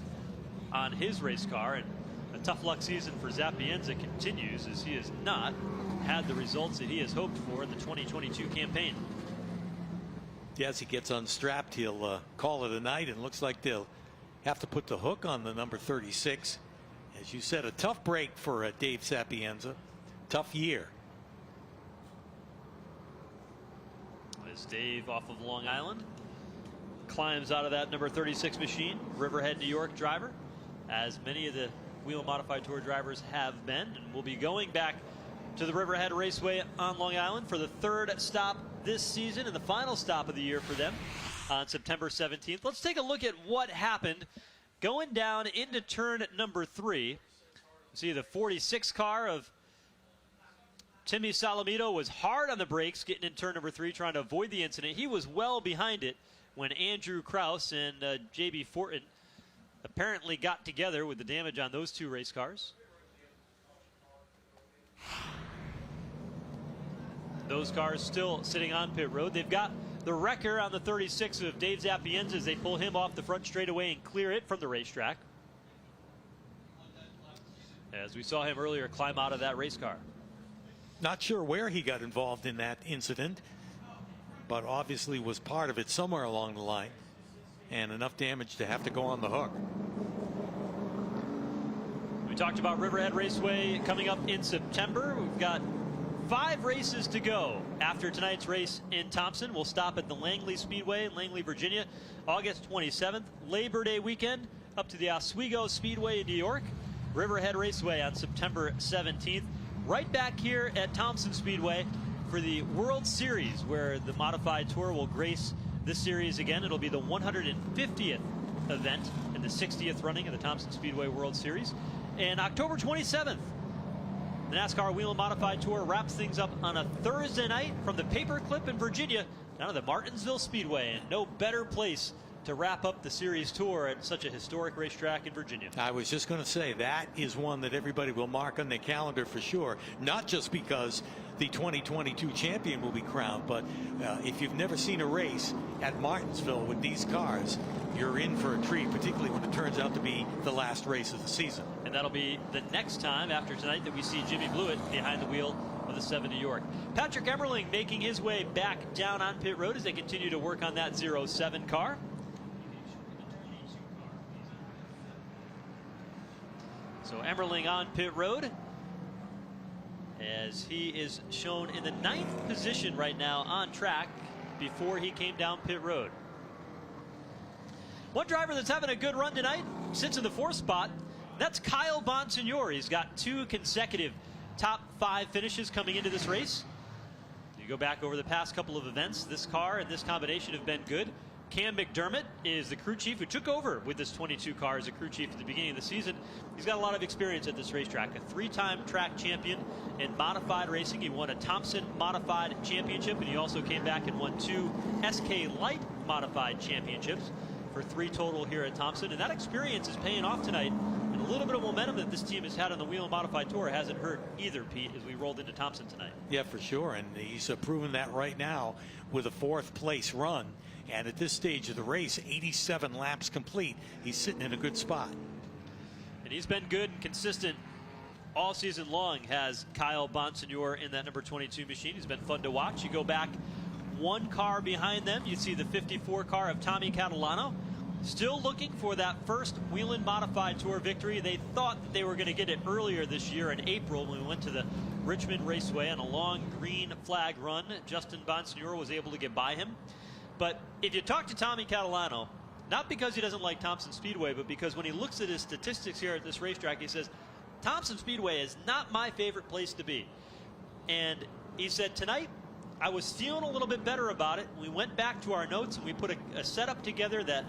on his race car, and a tough luck season for Zapienza continues as he has not had the results that he has hoped for in the 2022 campaign. Yeah, as he gets unstrapped, he'll call it a night, and looks like they'll have to put the hook on the number 36. As you said, a tough break for Dave Sapienza. Tough year. As Dave off of Long Island climbs out of that number 36 machine, Riverhead, New York driver, as many of the Whelen Modified Tour drivers have been, and will be going back to the Riverhead Raceway on Long Island for the third stop this season and the final stop of the year for them on September 17th. Let's take a look at what happened Going down into turn number 3. See the 46 car of Timmy Salamito was hard on the brakes getting in turn number 3, trying to avoid the incident. He was well behind it when Andrew Krause and J.B. Fortin apparently got together with the damage on those 2 race cars. Those cars still sitting on pit road. They've got the wrecker on the 36 of Dave Zapienza as they pull him off the front straightaway and clear it from the racetrack. As we saw him earlier climb out of that race car. Not sure where he got involved in that incident, but obviously was part of it somewhere along the line, and enough damage to have to go on the hook. We talked about Riverhead Raceway coming up in September. We've got 5 races to go after tonight's race in Thompson. We'll stop at the Langley Speedway in Langley, Virginia, August 27th. Labor Day weekend up to the Oswego Speedway in New York. Riverhead Raceway on September 17th. Right back here at Thompson Speedway for the World Series, where the Modified Tour will grace this series again. It'll be the 150th event in the 60th running of the Thompson Speedway World Series. And October 27th, the NASCAR Whelen Modified Tour wraps things up on a Thursday night from the Paperclip in Virginia down to the Martinsville Speedway. And no better place to wrap up the series tour at such a historic racetrack in Virginia. I was just going to say that is one that everybody will mark on their calendar for sure, not just because the 2022 champion will be crowned, but if you've never seen a race at Martinsville with these cars, you're in for a treat, particularly when it turns out to be the last race of the season. And that'll be the next time after tonight that we see Jimmy Blewett behind the wheel of the 7 New York. Patrick Emmerling making his way back down on pit road as they continue to work on that 07 car. So Emmerling on pit road as he is shown in the 9th position right now on track before he came down pit road. One driver that's having a good run tonight sits in the 4th spot. That's Kyle Bonsignore. He's got 2 consecutive top 5 finishes coming into this race. You go back over the past couple of events, this car and this combination have been good. Cam McDermott is the crew chief who took over with this 22 car as a crew chief at the beginning of the season. He's got a lot of experience at this racetrack. A 3-time track champion in modified racing. He won a Thompson Modified Championship, and he also came back and won 2 SK Light Modified Championships for 3 total here at Thompson. And that experience is paying off tonight. And a little bit of momentum that this team has had on the Whelen Modified Tour hasn't hurt either, Pete, as we rolled into Thompson tonight. Yeah, for sure. And he's proven that right now with a 4th place run. And at this stage of the race, 87 laps complete. He's sitting in a good spot. And he's been good and consistent all season long, has Kyle Bonsignore in that number 22 machine. He's been fun to watch. You go back 1 car behind them, you see the 54 car of Tommy Catalano. Still looking for that first Whelen Modified Tour victory. They thought that they were going to get it earlier this year in April when we went to the Richmond Raceway on a long green flag run. Justin Bonsignore was able to get by him. But if you talk to Tommy Catalano, not because he doesn't like Thompson Speedway, but because when he looks at his statistics here at this racetrack, he says, Thompson Speedway is not my favorite place to be. And he said, tonight, I was feeling a little bit better about it. We went back to our notes and we put a setup together that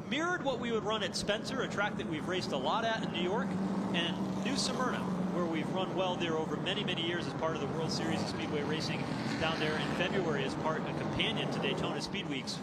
mirrored what we would run at Spencer, a track that we've raced a lot at in New York, and New Smyrna, where we've run well there over many, many years as part of the World Series of Speedway Racing down there in February as part of a companion to Daytona Speed Weeks.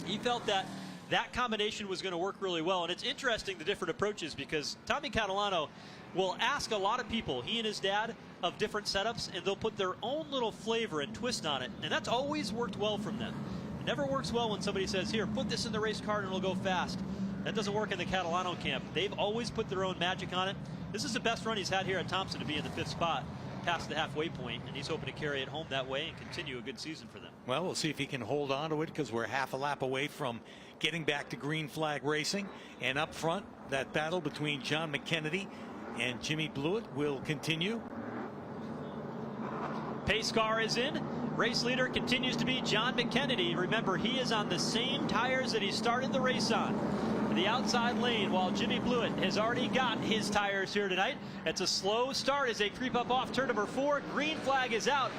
He felt that that combination was going to work really well. And it's interesting, the different approaches, because Tommy Catalano will ask a lot of people, he and his dad, of different setups, and they'll put their own little flavor and twist on it. And that's always worked well from them. It never works well when somebody says, here, put this in the race car and it'll go fast. That doesn't work in the Catalano camp. They've always put their own magic on it. This is the best run he's had here at Thompson to be in the 5th spot, past the halfway point, and he's hoping to carry it home that way and continue a good season for them. Well, we'll see if he can hold on to it, because we're half a lap away from getting back to green flag racing. And up front, that battle between John McKennedy and Jimmy Blewett will continue. Pace car is in. Race leader continues to be John McKennedy. Remember, he is on the same tires that he started the race on. The outside lane, while Jimmy Blewett has already got his tires here tonight. It's a slow start as they creep up off turn number 4. Green flag is out.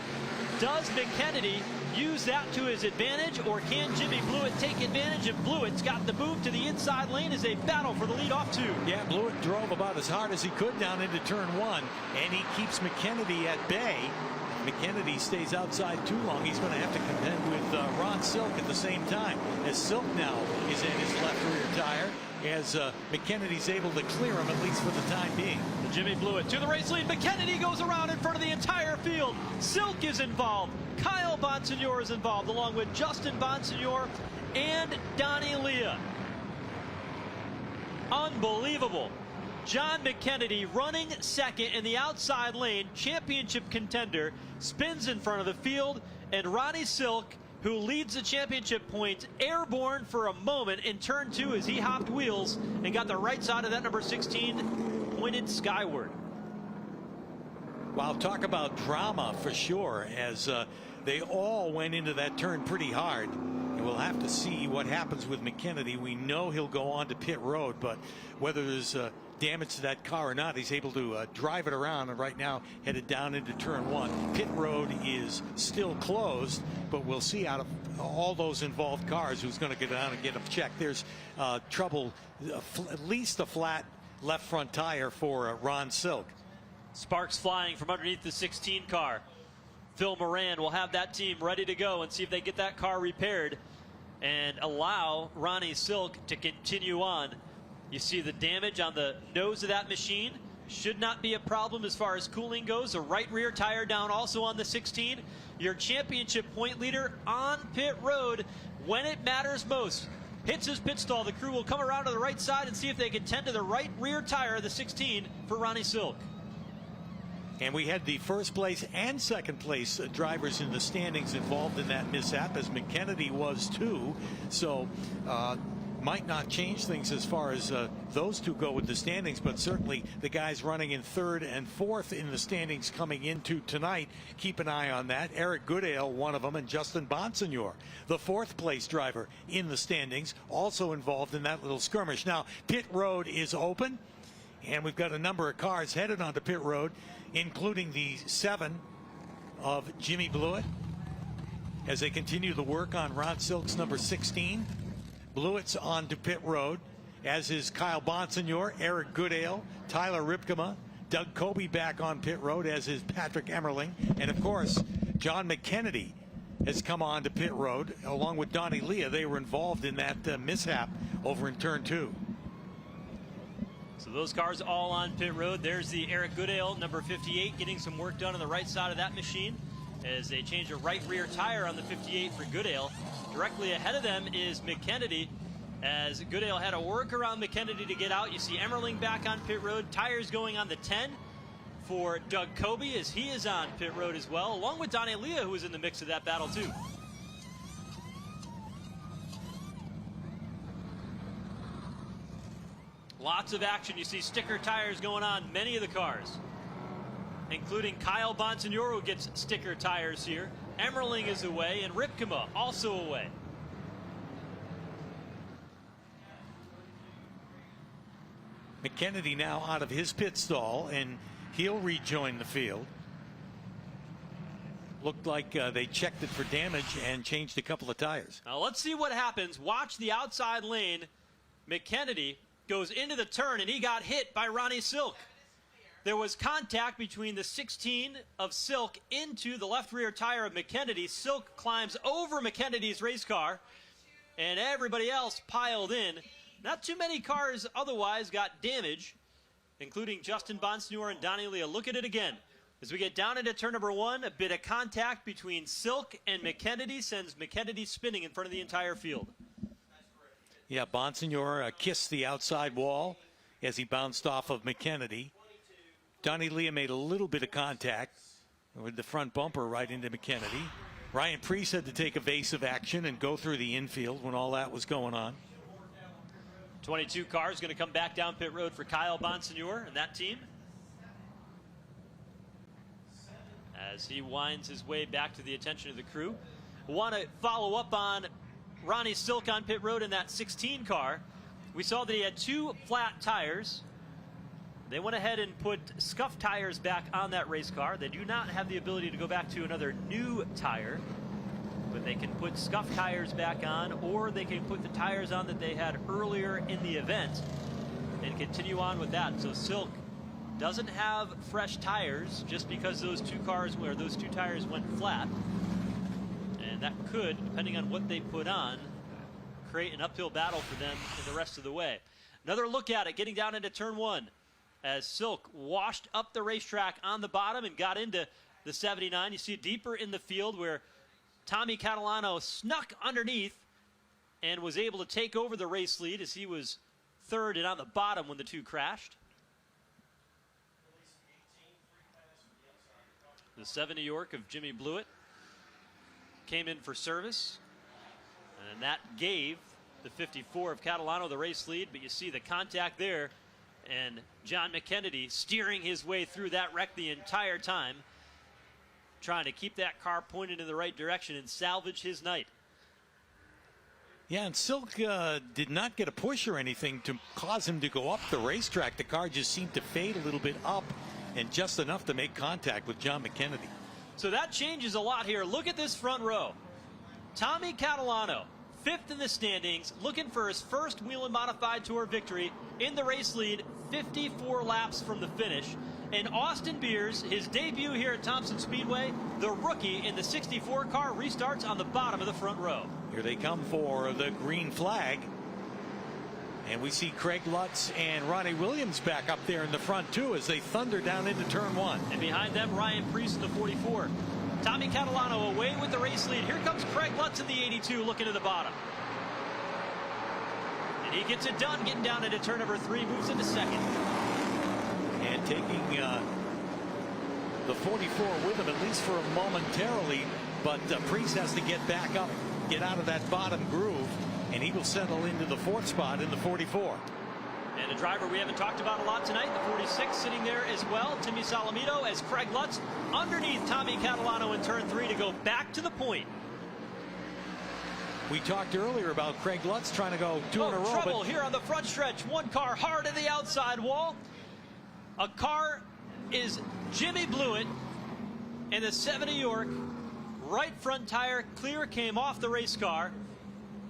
Does McKennedy use that to his advantage, or can Jimmy Blewett take advantage? And Blewett's got the move to the inside lane as they battle for the lead off 2. Yeah, Blewett drove about as hard as he could down into turn 1, and he keeps McKennedy at bay. McKennedy stays outside too long. He's going to have to contend with Ron Silk at the same time, as Silk now is in his left rear tire, as McKennedy's able to clear him, at least for the time being. Jimmy Blewett to the race lead. McKennedy goes around in front of the entire field. Silk is involved. Kyle Bonsignor is involved, along with Justin Bonsignor and Donnie Leah. Unbelievable. John McKennedy running second in the outside lane, championship contender, spins in front of the field, and Ronnie Silk, who leads the championship points, airborne for a moment in turn 2 as he hopped wheels and got the right side of that number 16 pointed skyward. Wow, talk about drama for sure, as they all went into that turn pretty hard. And we'll have to see what happens with McKennedy. We know he'll go on to pit road, but whether there's damage to that car or not, he's able to drive it around, and right now headed down into turn 1. Pit road is still closed, but we'll see out of all those involved cars who's going to get down and get them checked. There's trouble, at least a flat left front tire for Ron Silk. Sparks flying from underneath the 16 car. Phil Moran will have that team ready to go and see if they get that car repaired and allow Ronnie Silk to continue on. You see the damage on the nose of that machine. Should not be a problem as far as cooling goes. The right rear tire down also on the 16. Your championship point leader on pit road when it matters most. Hits his pit stall. The crew will come around to the right side and see if they can tend to the right rear tire of the 16 for Ronnie Silk. And we had the first place and second place drivers in the standings involved in that mishap, as McKennedy was too. So might not change things as far as those two go with the standings, but certainly the guys running in 3rd and 4th in the standings coming into tonight, keep an eye on that. Eric Goodale, one of them, and Justin Bonsignor, the 4th place driver in the standings, also involved in that little skirmish. Now, pit road is open, and we've got a number of cars headed onto pit road, including the 7 of Jimmy Blewett, as they continue the work on Ron Silk's number 16. Blewett's on to pit road, as is Kyle Bonsignor, Eric Goodale, Tyler Ripkema, Doug Kobe back on pit road, as is Patrick Emmerling, and of course John McKennedy has come on to pit road along with Donnie Leah. They were involved in that mishap over in turn 2. So those cars all on pit road. There's the Eric Goodale, number 58, getting some work done on the right side of that machine as they change a right rear tire on the 58 for Goodale. Directly ahead of them is McKennedy, as Goodale had to work around McKennedy to get out. You see Emmerling back on pit road. Tires going on the 10 for Doug Kobe, as he is on pit road as well, along with Donnie Leah, who was in the mix of that battle too. Lots of action. You see sticker tires going on many of the cars, including Kyle Bonsignor, who gets sticker tires here. Emmerling is away, and Ripkema also away. McKennedy now out of his pit stall, and he'll rejoin the field. Looked like they checked it for damage and changed a couple of tires. Now let's see what happens. Watch the outside lane. McKennedy goes into the turn, and he got hit by Ronnie Silk. There was contact between the 16 of Silk into the left rear tire of McKennedy. Silk climbs over McKennedy's race car, and everybody else piled in. Not too many cars otherwise got damage, including Justin Bonsignor and Donnie Leah. Look at it again. As we get down into turn number 1, a bit of contact between Silk and McKennedy sends McKennedy spinning in front of the entire field. Yeah, Bonsignor kissed the outside wall as he bounced off of McKennedy. Donnie Leah made a little bit of contact with the front bumper right into McKennedy. Ryan Preece had to take evasive action and go through the infield when all that was going on. 22 cars going to come back down pit road for Kyle Bonsignor and that team, as he winds his way back to the attention of the crew. Want to follow up on Ronnie Silk on pit road in that 16 car. We saw that he had 2 flat tires. They went ahead and put scuff tires back on that race car. They do not have the ability to go back to another new tire. they can put scuffed tires back on, or they can put the tires on that they had earlier in the event and continue on with that. So Silk doesn't have fresh tires just because those two tires went flat. And that could, depending on what they put on, create an uphill battle for them in the rest of the way. Another look at it, getting down into turn 1 as Silk washed up the racetrack on the bottom and got into the 79. You see deeper in the field where Tommy Catalano snuck underneath and was able to take over the race lead as he was third and on the bottom when the two crashed. The 7 New York of Jimmy Blewett came in for service, and that gave the 54 of Catalano the race lead, but you see the contact there, and John McKennedy steering his way through that wreck the entire time, trying to keep that car pointed in the right direction and salvage his night. Yeah, and Silk did not get a push or anything to cause him to go up the racetrack. The car just seemed to fade a little bit up and just enough to make contact with John McKennedy. So that changes a lot here. Look at this front row. Tommy Catalano, 5th in the standings, looking for his first Whelen Modified Tour victory in the race lead, 54 laps from the finish. And Austin Beers, his debut here at Thompson Speedway, the rookie in the 64 car, restarts on the bottom of the front row. Here they come for the green flag. And we see Craig Lutz and Ronnie Williams back up there in the front, too, as they thunder down into turn 1. And behind them, Ryan Preece in the 44. Tommy Catalano away with the race lead. Here comes Craig Lutz in the 82 looking to the bottom. And he gets it done, getting down into turn number 3, moves into second. And taking the 44 with him, at least for a momentarily. But Preece has to get back up, get out of that bottom groove, and he will settle into the 4th spot in the 44. And a driver we haven't talked about a lot tonight, the 46 sitting there as well, Timmy Solomito, as Craig Lutz underneath Tommy Catalano in turn 3 to go back to the point. We talked earlier about Craig Lutz trying to go 2 in a row. Trouble here on the front stretch. One car hard at the outside wall. A car is Jimmy Blewett in the 7 New York. Right front tire clear, came off the race car.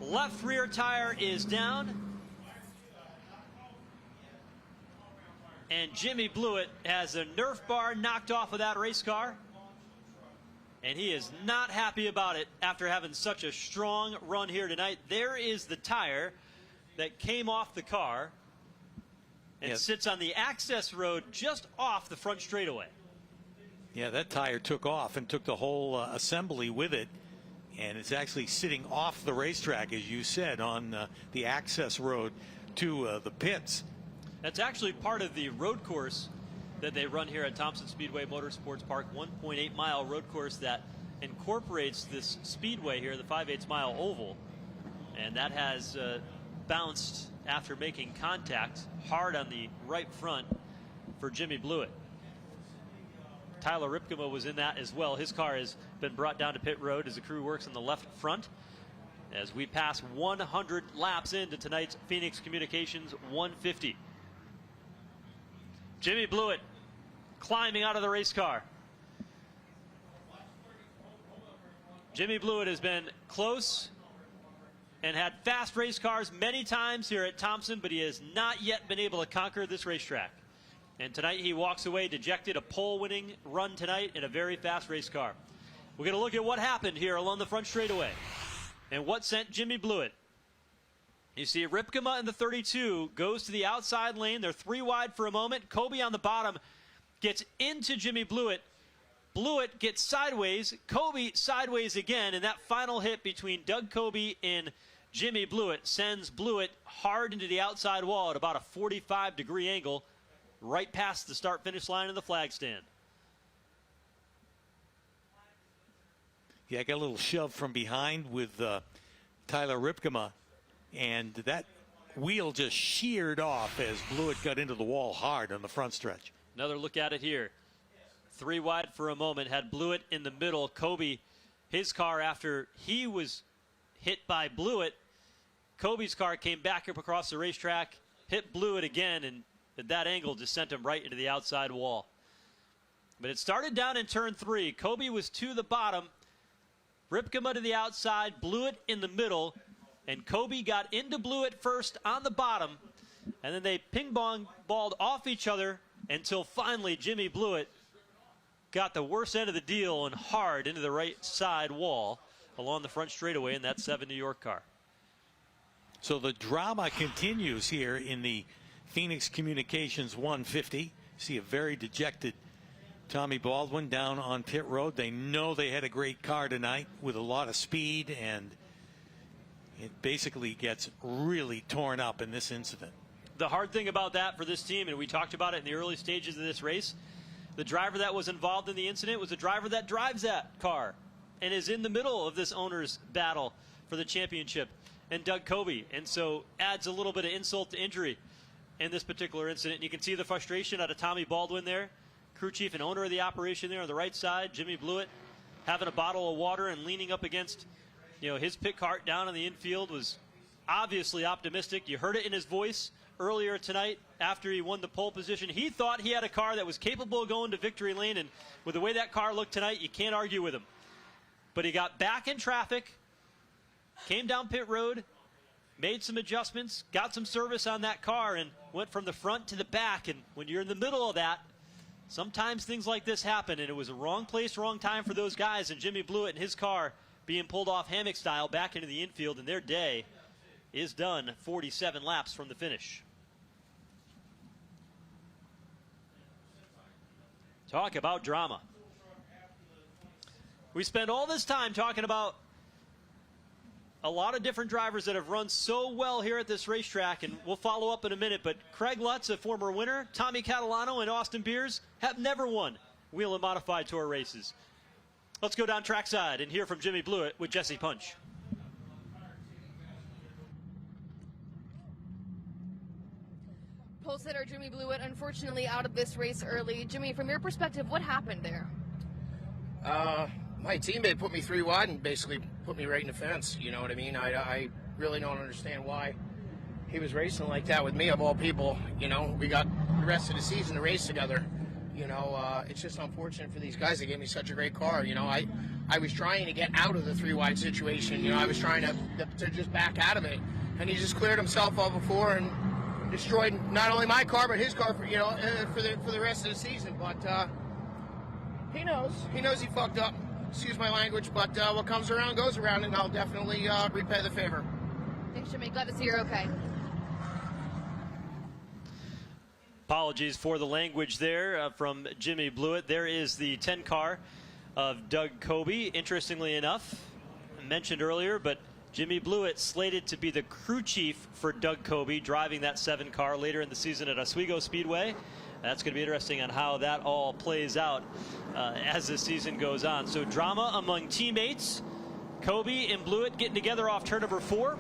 Left rear tire is down. And Jimmy Blewett has a Nerf bar knocked off of that race car. And he is not happy about it after having such a strong run here tonight. There is the tire that came off the car and sits on the access road just off the front straightaway. Yeah, that tire took off and took the whole assembly with it. And it's actually sitting off the racetrack, as you said, on the access road to the pits. That's actually part of the road course that they run here at Thompson Speedway Motorsports Park, 1.8 mile road course that incorporates this speedway here, the 5/8 mile oval. And that has bounced after making contact hard on the right front for Jimmy Blewett. Tyler Ripkema was in that as well. His car has been brought down to pit road as the crew works on the left front as we pass 100 laps into tonight's Phoenix Communications 150. Jimmy Blewett climbing out of the race car. Jimmy Blewett has been close and had fast race cars many times here at Thompson, but he has not yet been able to conquer this racetrack. And tonight he walks away dejected, a pole-winning run tonight in a very fast race car. We're going to look at what happened here along the front straightaway and what sent Jimmy Blewett. You see Ripkema in the 32 goes to the outside lane. They're 3 wide for a moment. Kobe on the bottom gets into Jimmy Blewett. Blewett gets sideways. Kobe sideways again. And that final hit between Doug Kobe and Jimmy Blewett sends Blewett hard into the outside wall at about a 45-degree angle, right past the start-finish line of the flag stand. Yeah, I got a little shove from behind with Tyler Ripkema, and that wheel just sheared off as Blewett got into the wall hard on the front stretch. Another look at it here. 3 wide for a moment, had Blewett in the middle. Kobe, his car, after he was hit by Blewett, Kobe's car came back up across the racetrack, hit Blewett again, and at that angle just sent him right into the outside wall. But it started down in turn 3. Kobe was to the bottom, Ripkema to the outside, Blewett in the middle, and Kobe got into Blewett first on the bottom, and then they ping-pong balled off each other until finally Jimmy Blewett got the worst end of the deal and hard into the right side wall along the front straightaway in that 7 New York car. So the drama continues here in the Phoenix Communications 150. See a very dejected Tommy Baldwin down on pit road. They know they had a great car tonight with a lot of speed, and it basically gets really torn up in this incident. The hard thing about that for this team, and we talked about it in the early stages of this race, the driver that was involved in the incident was a driver that drives that car and is in the middle of this owner's battle for the championship, and Doug Kobe, and so adds a little bit of insult to injury in this particular incident. And you can see the frustration out of Tommy Baldwin there, crew chief and owner of the operation there on the right side. Jimmy Blewett having a bottle of water and leaning up against, his pit cart down in the infield, was obviously optimistic. You heard it in his voice earlier tonight after he won the pole position. He thought he had a car that was capable of going to victory lane, and with the way that car looked tonight, you can't argue with him. But he got back in traffic, came down pit road, made some adjustments, got some service on that car, and went from the front to the back. And when you're in the middle of that, sometimes things like this happen, and it was a wrong place, wrong time for those guys, and Jimmy Blewett and his car being pulled off hammock style back into the infield, and their day is done 47 laps from the finish. Talk about drama. We spent all this time talking about a lot of different drivers that have run so well here at this racetrack, and we'll follow up in a minute, but Craig Lutz, a former winner, Tommy Catalano and Austin Beers have never won Whelen Modified Tour races. Let's go down trackside and hear from Jimmy Blewett with Jesse Punch. Pole sitter Jimmy Blewett, unfortunately out of this race early. Jimmy, from your perspective, what happened there? My teammate put me 3 wide and basically put me right in the fence. You know what I mean? I really don't understand why he was racing like that with me, of all people. We got the rest of the season to race together. It's just unfortunate for these guys. They gave me such a great car. I was trying to get out of the 3 wide situation. I was trying to just back out of it, and he just cleared himself off before and destroyed not only my car but his car for the rest of the season. But he knows he fucked up. Excuse my language, but what comes around goes around, and I'll definitely repay the favor. Thanks, Jimmy. Glad to see you're okay. Apologies for the language there from Jimmy Blewett. There is the 10 car of Doug Kobe. Interestingly enough, mentioned earlier, but Jimmy Blewett slated to be the crew chief for Doug Kobe, driving that 7 car later in the season at Oswego Speedway. That's going to be interesting on how that all plays out as the season goes on. So drama among teammates. Kobe and Blewett getting together off turn number 4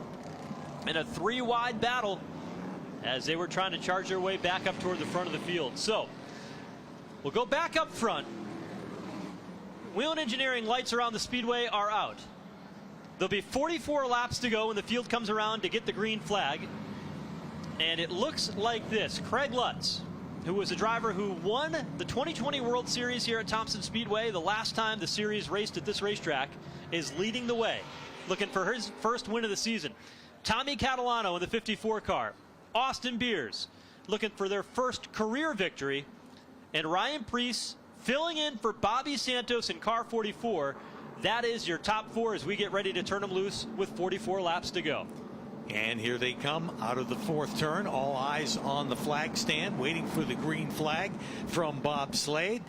in a 3 wide battle as they were trying to charge their way back up toward the front of the field. So we'll go back up front. Whelen Engineering lights around the speedway are out. There'll be 44 laps to go when the field comes around to get the green flag. And it looks like this. Craig Lutz, who was a driver who won the 2020 World Series here at Thompson Speedway, the last time the series raced at this racetrack, is leading the way, looking for his first win of the season. Tommy Catalano in the 54 car. Austin Beers looking for their first career victory. And Ryan Preece filling in for Bobby Santos in car 44. That is your top 4 as we get ready to turn them loose with 44 laps to go. And here they come out of the 4th turn. All eyes on the flag stand, waiting for the green flag from Bob Slade.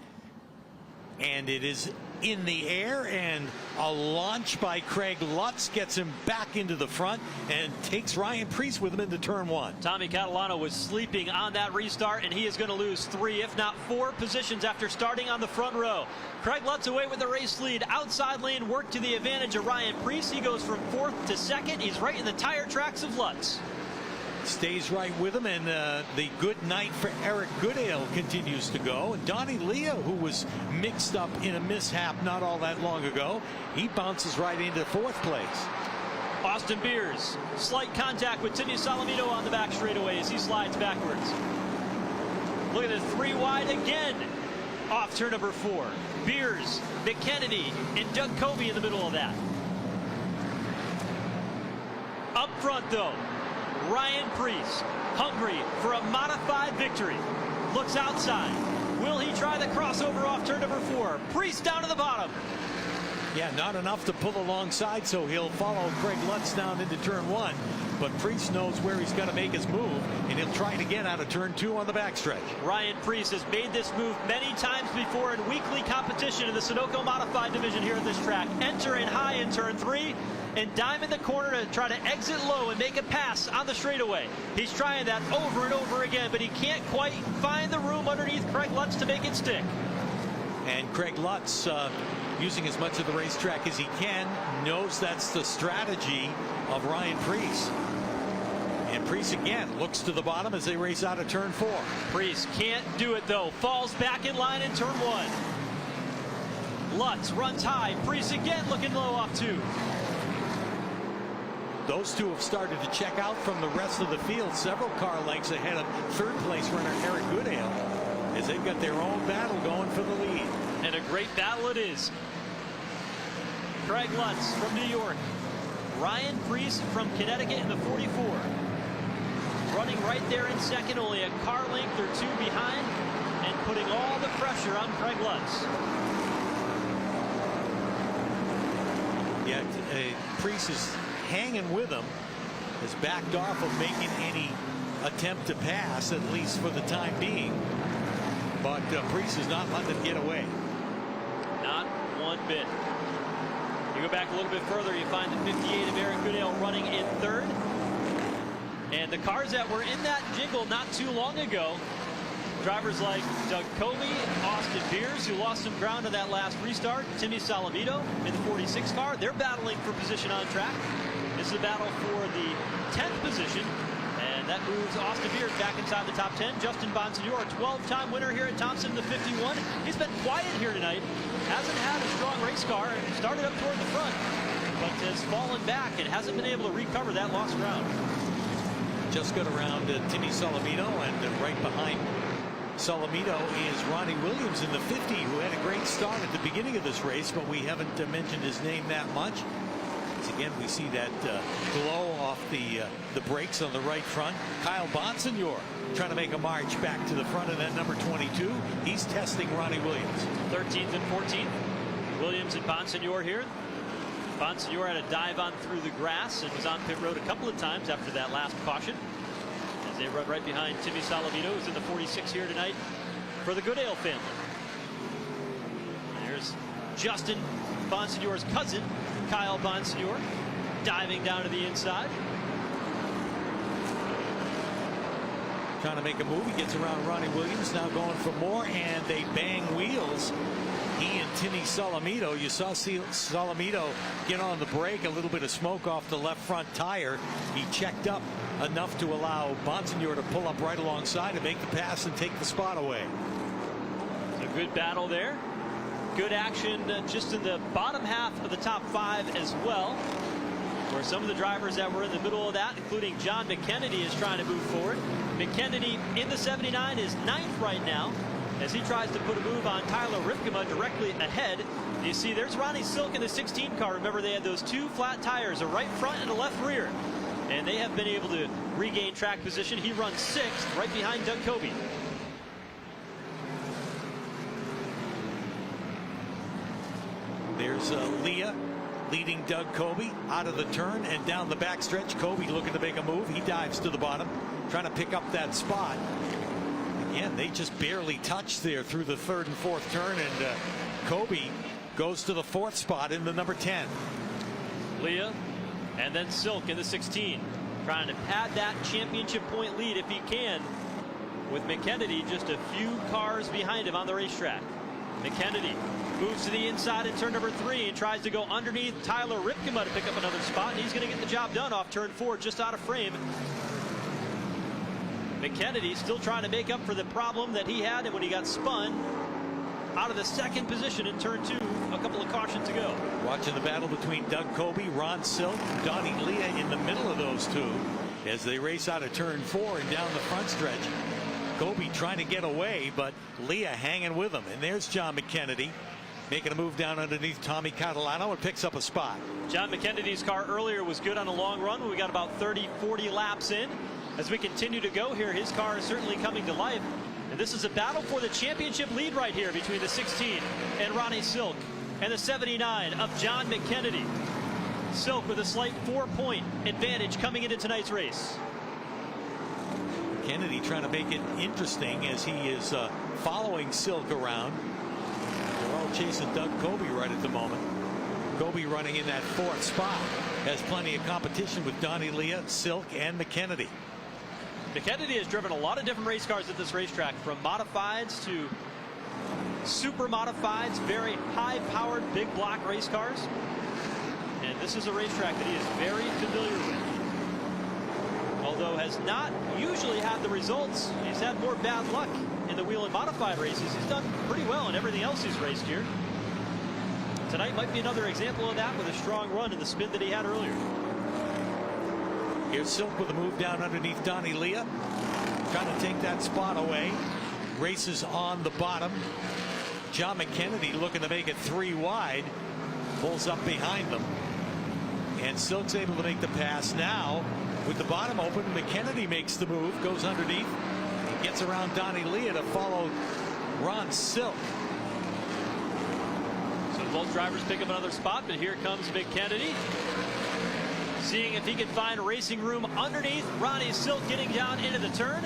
And it is in the air, and a launch by Craig Lutz gets him back into the front and takes Ryan Preece with him into turn 1. Tommy Catalano was sleeping on that restart, and he is going to lose 3, if not 4 positions after starting on the front row. Craig Lutz away with the race lead. Outside lane work to the advantage of Ryan Preece. He goes from 4th to 2nd. He's right in the tire tracks of Lutz. Stays right with him, and the good night for Eric Goodale continues to go. And Donnie Leo, who was mixed up in a mishap not all that long ago, he bounces right into 4th place. Austin Beers, slight contact with Timmy Salamito on the back straightaway as he slides backwards. Look at the 3 wide again off turn number 4. Beers, McKennedy, and Doug Kobe in the middle of that. Up front, though, Ryan Preece, hungry for a modified victory. Looks outside. Will he try the crossover off turn number 4? Preece down to the bottom. Yeah, not enough to pull alongside, so he'll follow Craig Lutz down into turn 1. But Preece knows where he's got to make his move, and he'll try it again out of turn 2 on the backstretch. Ryan Preece has made this move many times before in weekly competition in the Sunoco Modified Division here at this track. Enter in high in turn 3 and dime in the corner to try to exit low and make a pass on the straightaway. He's trying that over and over again, but he can't quite find the room underneath Craig Lutz to make it stick. And Craig Lutz, using as much of the racetrack as he can, knows that's the strategy of Ryan Preece. And Preece again looks to the bottom as they race out of turn 4. Preece can't do it though. Falls back in line in turn 1. Lutz runs high. Preece again looking low off 2. Those two have started to check out from the rest of the field, several car lengths ahead of third place runner Eric Goodale, as they've got their own battle going for the lead. And a great battle it is. Craig Lutz from New York. Ryan Preece from Connecticut in the 44. Running right there in second, only a car length or 2 behind, and putting all the pressure on Craig Lutz. Yeah, Preece is hanging with him, has backed off of making any attempt to pass, at least for the time being. But Preece is not letting him get away. Not one bit. You go back a little bit further, you find the 58 of Eric Goodale running in third. And the cars that were in that jingle not too long ago, drivers like Doug Kobe, Austin Beers, who lost some ground in that last restart, Timmy Salamito in the 46 car, they're battling for position on track. This is a battle for the 10th position, and that moves Austin Beers back inside the top 10. Justin Bonsignor, 12-time winner here at Thompson in the 51. He's been quiet here tonight. Hasn't had a strong race car. Started up toward the front, but has fallen back and hasn't been able to recover that lost ground. Just got around Timmy Salamito, and right behind Salamito is Ronnie Williams in the 50, who had a great start at the beginning of this race, but we haven't mentioned his name that much. Again, we see that glow off the brakes on the right front. Kyle Bonsignor trying to make a march back to the front of that number 22. He's testing Ronnie Williams. 13th and 14th. Williams and Bonsignor here. Bonsignor had a dive on through the grass and was on pit road a couple of times after that last caution, as they run right behind Timmy Salamito, who's in the 46 here tonight for the Goodale family. There's Justin Bonsignor's cousin, Kyle Bonsignor, diving down to the inside. Trying to make a move. He gets around Ronnie Williams, now going for more, and they bang wheels. He and Timmy Salamito. You saw Salamito get on the brake, a little bit of smoke off the left front tire. He checked up enough to allow Bonsignor to pull up right alongside and make the pass and take the spot away. A good battle there. Good action just in the bottom half of the top 5 as well, where some of the drivers that were in the middle of that, including John McKennedy, is trying to move forward. McKennedy in the 79 is 9th right now, as he tries to put a move on Tyler Ripkema directly ahead. You see there's Ronnie Silk in the 16 car. Remember, they had those 2 flat tires, a right front and a left rear, and they have been able to regain track position. He runs 6th right behind Doug Kobe. There's Leah leading Doug Kobe out of the turn and down the backstretch. Kobe looking to make a move. He dives to the bottom, trying to pick up that spot. Again, they just barely touched there through the 3rd and 4th turn, and Kobe goes to the 4th spot in the number 10. Leah and then Silk in the 16, trying to pad that championship point lead if he can, with McKennedy just a few cars behind him on the racetrack. McKennedy moves to the inside in turn number 3 and tries to go underneath Tyler Ripkema to pick up another spot, and he's going to get the job done off turn 4, just out of frame. McKennedy still trying to make up for the problem that he had when he got spun out of the 2nd position in turn 2, a couple of cautions ago. Watching the battle between Doug Kobe, Ron Silk, Donnie Leah in the middle of those two as they race out of turn 4 and down the front stretch. Kobe trying to get away, but Leah hanging with him. And there's John McKennedy making a move down underneath Tommy Catalano and picks up a spot. John McKennedy's car earlier was good on a long run. We got about 30-40 laps in. As we continue to go here, his car is certainly coming to life. And this is a battle for the championship lead right here between the 16 and Ronnie Silk and the 79 of John McKennedy. Silk with a slight 4-point advantage coming into tonight's race. Kennedy trying to make it interesting as he is following Silk around. They're all chasing Doug Kobe right at the moment. Kobe running in that 4th spot. Has plenty of competition with Donnie Leah, Silk, and McKennedy. McKennedy has driven a lot of different race cars at this racetrack, from modifieds to super modifieds, very high-powered big block race cars. And this is a racetrack that he is very familiar with. Although has not usually had the results, he's had more bad luck in the Whelen modified races. He's done pretty well in everything else he's raced here. Tonight might be another example of that with a strong run in the spin that he had earlier. Here's Silk with a move down underneath Donnie Leah, trying to take that spot away. Races on the bottom. John McKennedy looking to make it 3 wide. Pulls up behind them. And Silk's able to make the pass now. With the bottom open, McKennedy makes the move, goes underneath, gets around Donnie Leah to follow Ron Silk. So both drivers pick up another spot, but here comes McKennedy, seeing if he can find racing room underneath Ronnie Silk, getting down into the turn.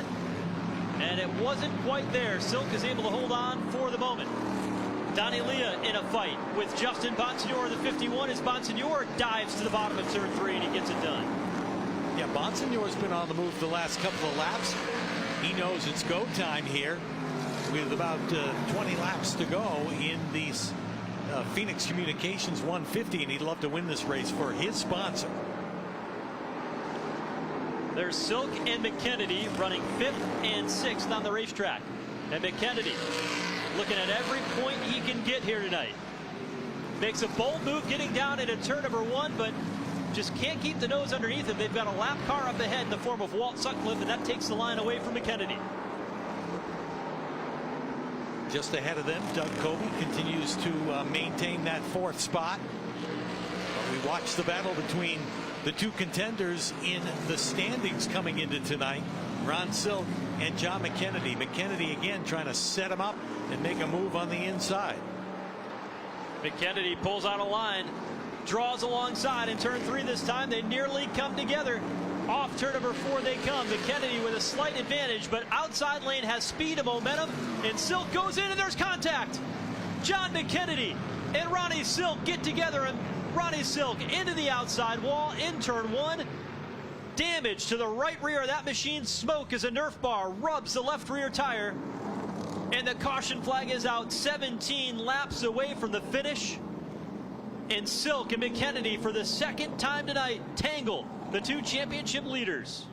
And it wasn't quite there. Silk is able to hold on for the moment. Donnie Leah in a fight with Justin Bonsignor, the 51, as Bonsignor dives to the bottom of turn 3 and he gets it done. Yeah, Bonsignor's been on the move the last couple of laps. He knows it's go time here with about 20 laps to go in these Phoenix Communications 150, and he'd love to win this race for his sponsor. There's Silk and McKennedy running 5th and 6th on the racetrack. And McKennedy looking at every point he can get here tonight. Makes a bold move getting down into turn number 1, but just can't keep the nose underneath him. They've got a lap car up ahead in the form of Walt Sutcliffe, and that takes the line away from McKennedy. Just ahead of them, Doug Kobe continues to maintain that 4th spot. We watch the battle between the 2 contenders in the standings coming into tonight, Ron Silk and John McKennedy. McKennedy again trying to set him up and make a move on the inside. McKennedy pulls out a line, draws alongside in turn 3 this time. They nearly come together. Off turn number 4 they come. McKennedy with a slight advantage, but outside lane has speed and momentum, and Silk goes in and there's contact. John McKennedy and Ronnie Silk get together, and Ronnie Silk into the outside wall in turn 1. Damage to the right rear of that machine. Smoke as a Nerf bar rubs the left rear tire, and the caution flag is out. 17 laps away from the finish. And Silk and McKennedy, for the 2nd time tonight, tangle the 2 championship leaders.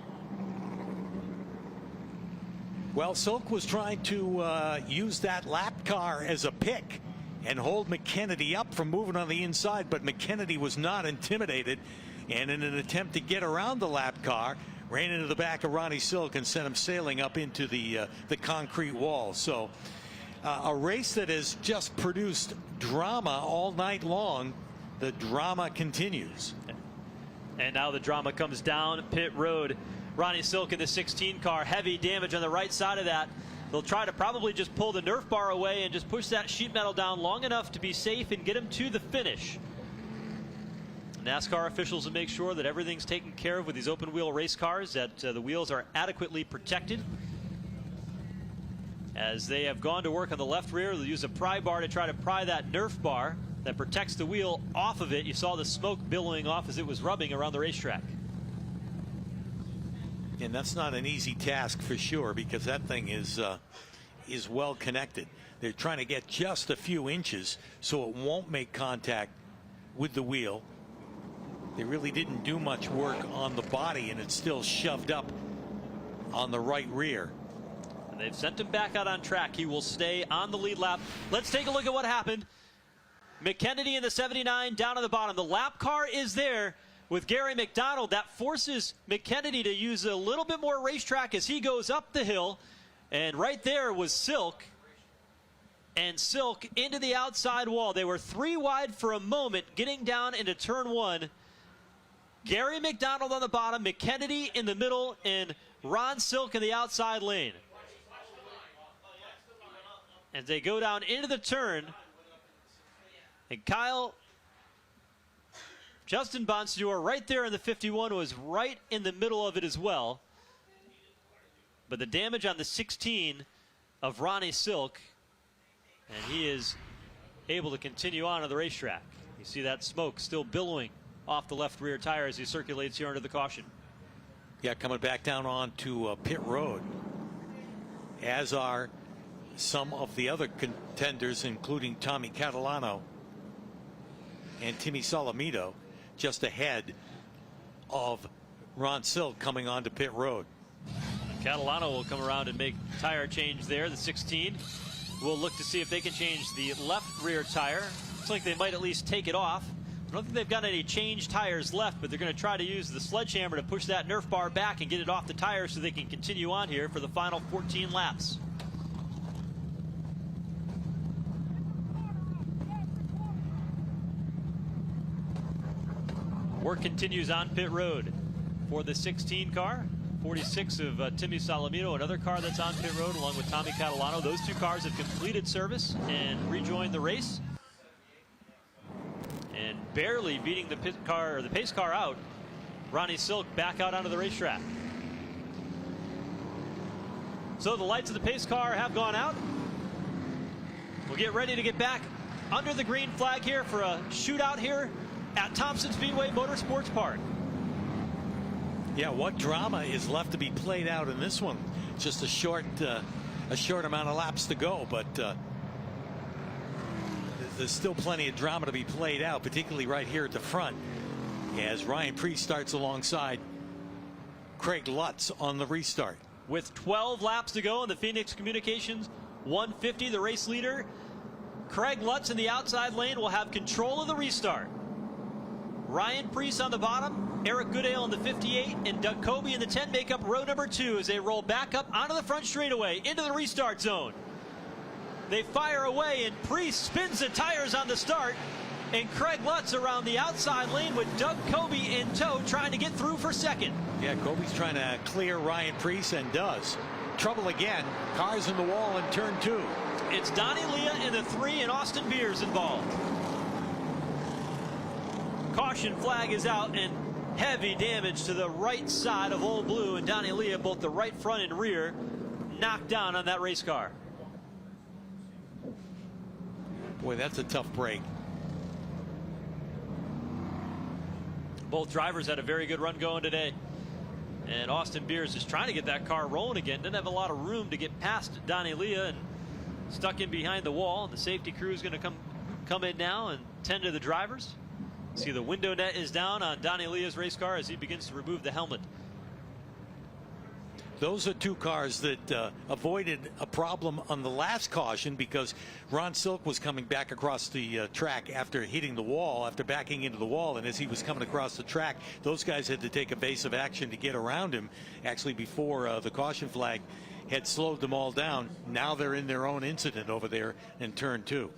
Well, Silk was trying to use that lap car as a pick and hold McKennedy up from moving on the inside, but McKennedy was not intimidated, and in an attempt to get around the lap car, ran into the back of Ronnie Silk and sent him sailing up into the concrete wall. So a race that has just produced drama all night long. The drama continues. And now the drama comes down pit road. Ronnie Silk in the 16 car, heavy damage on the right side of that. They'll try to probably just pull the Nerf bar away and just push that sheet metal down long enough to be safe and get him to the finish. NASCAR officials will make sure that everything's taken care of with these open wheel race cars, that the wheels are adequately protected. As they have gone to work on the left rear, they'll use a pry bar to try to pry that Nerf bar that protects the wheel off of it. You saw the smoke billowing off as it was rubbing around the racetrack. And that's not an easy task for sure, because that thing is well connected. They're trying to get just a few inches so it won't make contact with the wheel. They really didn't do much work on the body, and it's still shoved up on the right rear. And they've sent him back out on track. He will stay on the lead lap. Let's take a look at what happened. McKennedy in the 79 down on the bottom. The lap car is there with Gary McDonald. That forces McKennedy to use a little bit more racetrack as he goes up the hill. And right there was Silk. and Silk into the outside wall. They were 3 wide for a moment, getting down into turn 1. Gary McDonald on the bottom, McKennedy in the middle, and Ron Silk in the outside lane. As they go down into the turn, and Justin Bonsignor right there in the 51 was right in the middle of it as well. But the damage on the 16 of Ronnie Silk, and he is able to continue on the racetrack. You see that smoke still billowing off the left rear tire as he circulates here under the caution. Yeah, coming back down onto pit road, as are some of the other contenders, including Tommy Catalano and Timmy Salamito, just ahead of Ron Silk coming onto pit road. Catalano will come around and make tire change there. The 16 will look to see if they can change the left rear tire. Looks like they might at least take it off. I don't think they've got any changed tires left, but they're going to try to use the sledgehammer to push that Nerf bar back and get it off the tires so they can continue on here for the final 14 laps. Work continues on pit road for the 16 car. 46 of Timmy Salamito, another car that's on pit road along with Tommy Catalano. Those 2 cars have completed service and rejoined the race. And barely beating the pit car or the pace car out, Ronnie Silk back out onto the racetrack. So the lights of the pace car have gone out. We'll get ready to get back under the green flag here for a shootout here at Thompson Speedway Motorsports Park. Yeah, what drama is left to be played out in this one? Just a short amount of laps to go, but there's still plenty of drama to be played out, particularly right here at the front, as Ryan Preece starts alongside Craig Lutz on the restart. With 12 laps to go in the Phoenix Communications 150, the race leader, Craig Lutz in the outside lane, will have control of the restart. Ryan Preece on the bottom, Eric Goodale in the 58, and Doug Kobe in the 10 make up row number 2 as they roll back up onto the front straightaway into the restart zone. They fire away, and Preece spins the tires on the start, and Craig Lutz around the outside lane with Doug Kobe in tow trying to get through for second. Yeah, Kobe's trying to clear Ryan Preece and does. Trouble again, cars in the wall in turn 2. It's Donnie Leah in the 3 and Austin Beers involved. Caution flag is out, and heavy damage to the right side of Old Blue, and Donnie Leah, both the right front and rear, knocked down on that race car. Boy, that's a tough break. Both drivers had a very good run going today, and Austin Beers is trying to get that car rolling again. Didn't have a lot of room to get past Donnie Leah and stuck in behind the wall. The safety crew is going to come in now and tend to the drivers. See, the window net is down on Donnie Leah's race car as he begins to remove the helmet. Those are 2 cars that avoided a problem on the last caution because Ron Silk was coming back across the track after hitting the wall, after backing into the wall, and as he was coming across the track, those guys had to take evasive action to get around him, actually before the caution flag had slowed them all down. Now they're in their own incident over there in turn 2.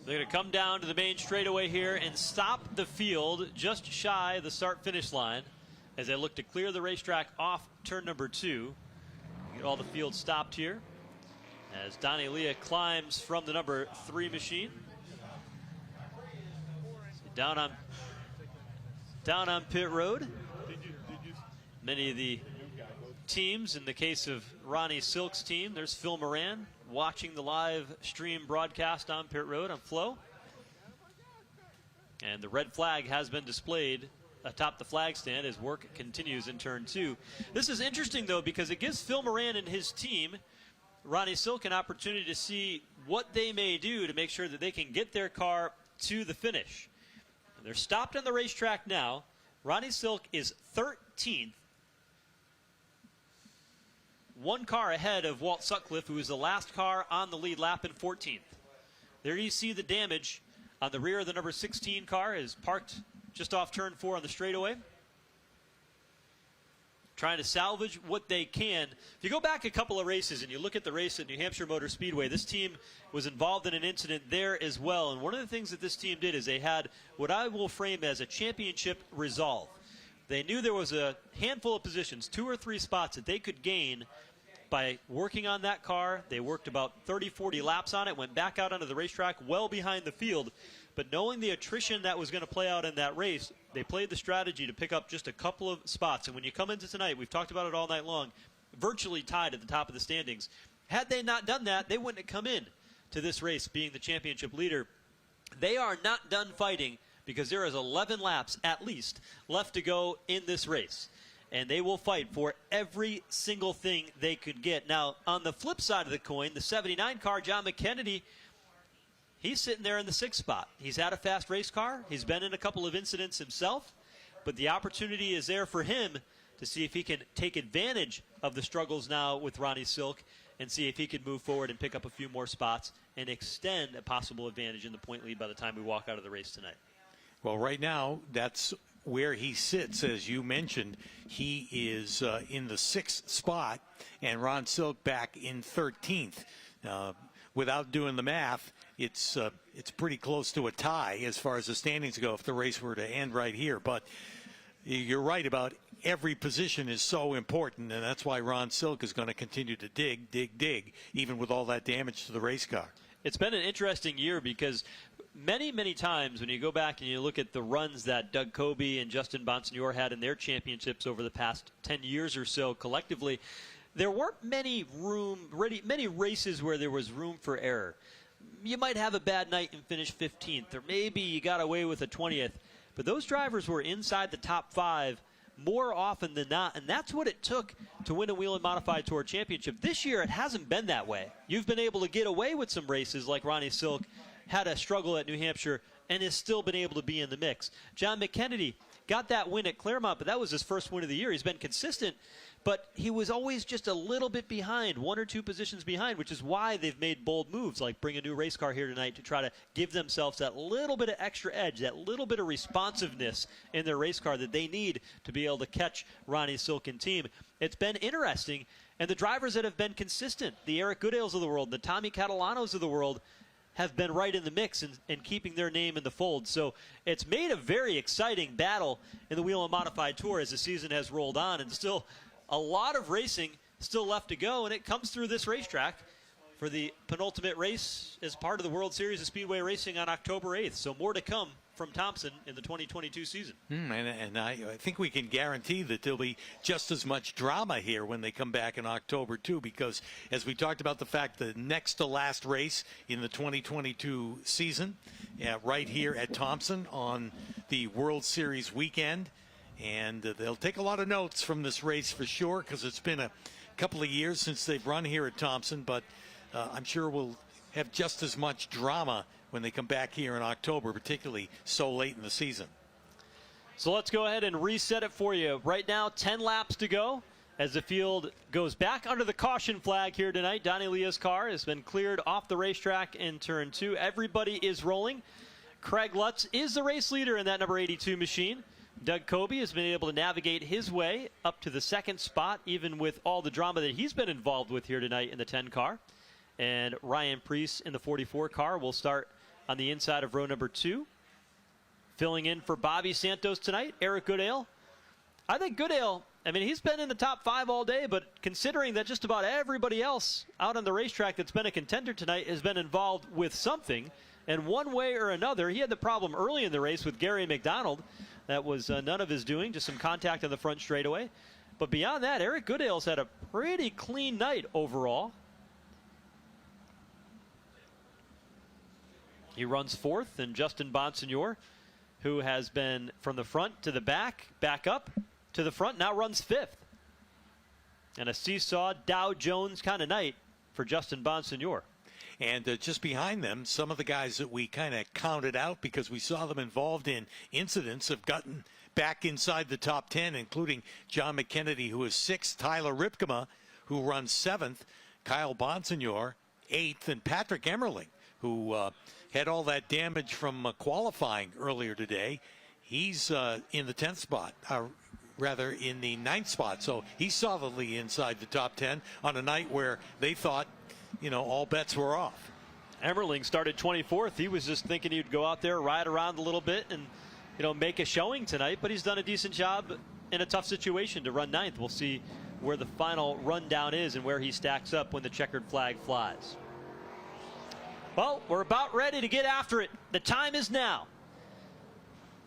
They're going to come down to the main straightaway here and stop the field just shy of the start-finish line as they look to clear the racetrack off turn number 2. Get all the field stopped here as Donnie Leah climbs from the number 3 machine. Down on pit road. Many of the teams, in the case of Ronnie Silk's team, there's Phil Moran watching the live stream broadcast on pit road on Flow. And the red flag has been displayed atop the flag stand as work continues in turn 2. This is interesting, though, because it gives Phil Moran and his team, Ronnie Silk, an opportunity to see what they may do to make sure that they can get their car to the finish. And they're stopped on the racetrack now. Ronnie Silk is 13th. 1 car ahead of Walt Sutcliffe, who is the last car on the lead lap in 14th. There you see the damage on the rear of the number 16 car is parked just off turn 4 on the straightaway. trying to salvage what they can. If you go back a couple of races and you look at the race at New Hampshire Motor Speedway, this team was involved in an incident there as well. And one of the things that this team did is they had what I will frame as a championship resolve. They knew there was a handful of positions, 2 or 3 spots that they could gain by working on that car. They worked about 30, 40 laps on it, went back out onto the racetrack well behind the field. But knowing the attrition that was going to play out in that race, they played the strategy to pick up just a couple of spots. And when you come into tonight, we've talked about it all night long, virtually tied at the top of the standings. Had they not done that, they wouldn't have come in to this race being the championship leader. They are not done fighting because there is 11 laps at least left to go in this race. And they will fight for every single thing they could get. Now, on the flip side of the coin, the 79 car, John McKennedy, he's sitting there in the 6th spot. He's had a fast race car. He's been in a couple of incidents himself. But the opportunity is there for him to see if he can take advantage of the struggles now with Ronnie Silk and see if he can move forward and pick up a few more spots and extend a possible advantage in the point lead by the time we walk out of the race tonight. Well, right now, that's where he sits. As you mentioned, he is in the 6th spot, and Ron Silk back in 13th. Without doing the math, it's pretty close to a tie as far as the standings go if the race were to end right here. But you're right about every position is so important, and that's why Ron Silk is going to continue to dig, even with all that damage to the race car. It's been an interesting year because many times when you go back and you look at the runs that Doug Coby and Justin Bonsignore had in their championships over the past 10 years or so collectively, there weren't many races where there was room for error. You might have a bad night and finish 15th, or maybe you got away with a 20th, but those drivers were inside the top 5 more often than not, and that's what it took to win a Whelen Modified Tour Championship. This year, it hasn't been that way. You've been able to get away with some races like Ronnie Silk had a struggle at New Hampshire and has still been able to be in the mix. John McKennedy got that win at Claremont, but that was his first win of the year. He's been consistent, but he was always just a little bit behind, 1 or 2 positions behind, which is why they've made bold moves like bring a new race car here tonight to try to give themselves that little bit of extra edge, that little bit of responsiveness in their race car that they need to be able to catch Ronnie Silk and team. It's been interesting, and the drivers that have been consistent, the Eric Goodales of the world, the Tommy Catalanos of the world, have been right in the mix and keeping their name in the fold. So it's made a very exciting battle in the Whelen Modified Tour as the season has rolled on, and still a lot of racing still left to go, and it comes through this racetrack for the penultimate race as part of the World Series of Speedway Racing on October 8th. So more to come from Thompson in the 2022 season. And I think we can guarantee that there'll be just as much drama here when they come back in October, too, because as we talked about the fact the next to last race in the 2022 season, right here at Thompson on the World Series weekend. And they'll take a lot of notes from this race for sure, because it's been a couple of years since they've run here at Thompson, but I'm sure we'll have just as much drama when they come back here in October, particularly so late in the season. So let's go ahead and reset it for you. Right now, 10 laps to go as the field goes back under the caution flag here tonight. Donnie Leah's car has been cleared off the racetrack in turn 2. Everybody is rolling. Craig Lutz is the race leader in that number 82 machine. Doug Coby has been able to navigate his way up to the 2nd spot, even with all the drama that he's been involved with here tonight in the 10 car. And Ryan Preece in the 44 car will start on the inside of row number 2. Filling in for Bobby Santos tonight, Eric Goodale. I think Goodale, I mean, he's been in the top 5 all day, but considering that just about everybody else out on the racetrack that's been a contender tonight has been involved with something, and one way or another, he had the problem early in the race with Gary McDonald. That was none of his doing, just some contact on the front straightaway. But beyond that, Eric Goodale's had a pretty clean night overall. He runs 4th, and Justin Bonsignore, who has been from the front to the back up to the front, now runs 5th. And a seesaw Dow Jones kind of night for Justin Bonsignore. And just behind them, some of the guys that we kind of counted out because we saw them involved in incidents have gotten back inside the top 10, including John McKennedy, who is 6th, Tyler Ripkema, who runs 7th, Kyle Bonsignore, 8th, and Patrick Emmerling, who had all that damage from qualifying earlier today. He's in the 10th spot. rather in the 9th spot. So he's solidly inside the top 10 on a night where they thought, you know, all bets were off. Emmerling started 24th. He was just thinking he'd go out there, ride around a little bit, and, you know, make a showing tonight. But he's done a decent job in a tough situation to run 9th. We'll see where the final rundown is and where he stacks up when the checkered flag flies. Well, we're about ready to get after it. The time is now.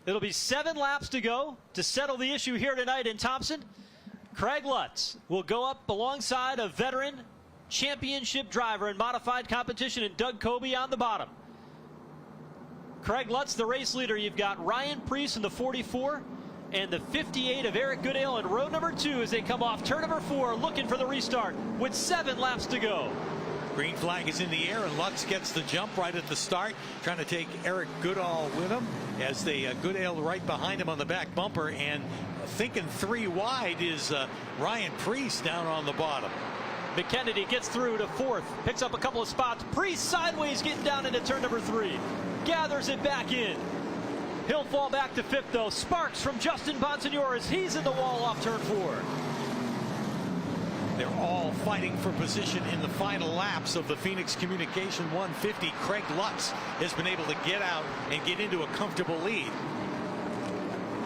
It'll be 7 laps to go to settle the issue here tonight in Thompson. Craig Lutz will go up alongside a veteran championship driver in modified competition, and Doug Coby on the bottom. Craig Lutz, the race leader. You've got Ryan Preece in the 44 and the 58 of Eric Goodale in row number 2 as they come off turn number 4, looking for the restart with 7 laps to go. Green flag is in the air, and Lutz gets the jump right at the start, trying to take Eric Goodale with him as they Goodale right behind him on the back bumper, and thinking 3 wide is Ryan Preece down on the bottom. McKennedy gets through to 4th, picks up a couple of spots. Preece sideways getting down into turn number 3, gathers it back in. He'll fall back to 5th though. Sparks from Justin Bonsignor as he's in the wall off turn 4. They're all fighting for position in the final laps of the Phoenix Communication 150. Craig Lutz has been able to get out and get into a comfortable lead.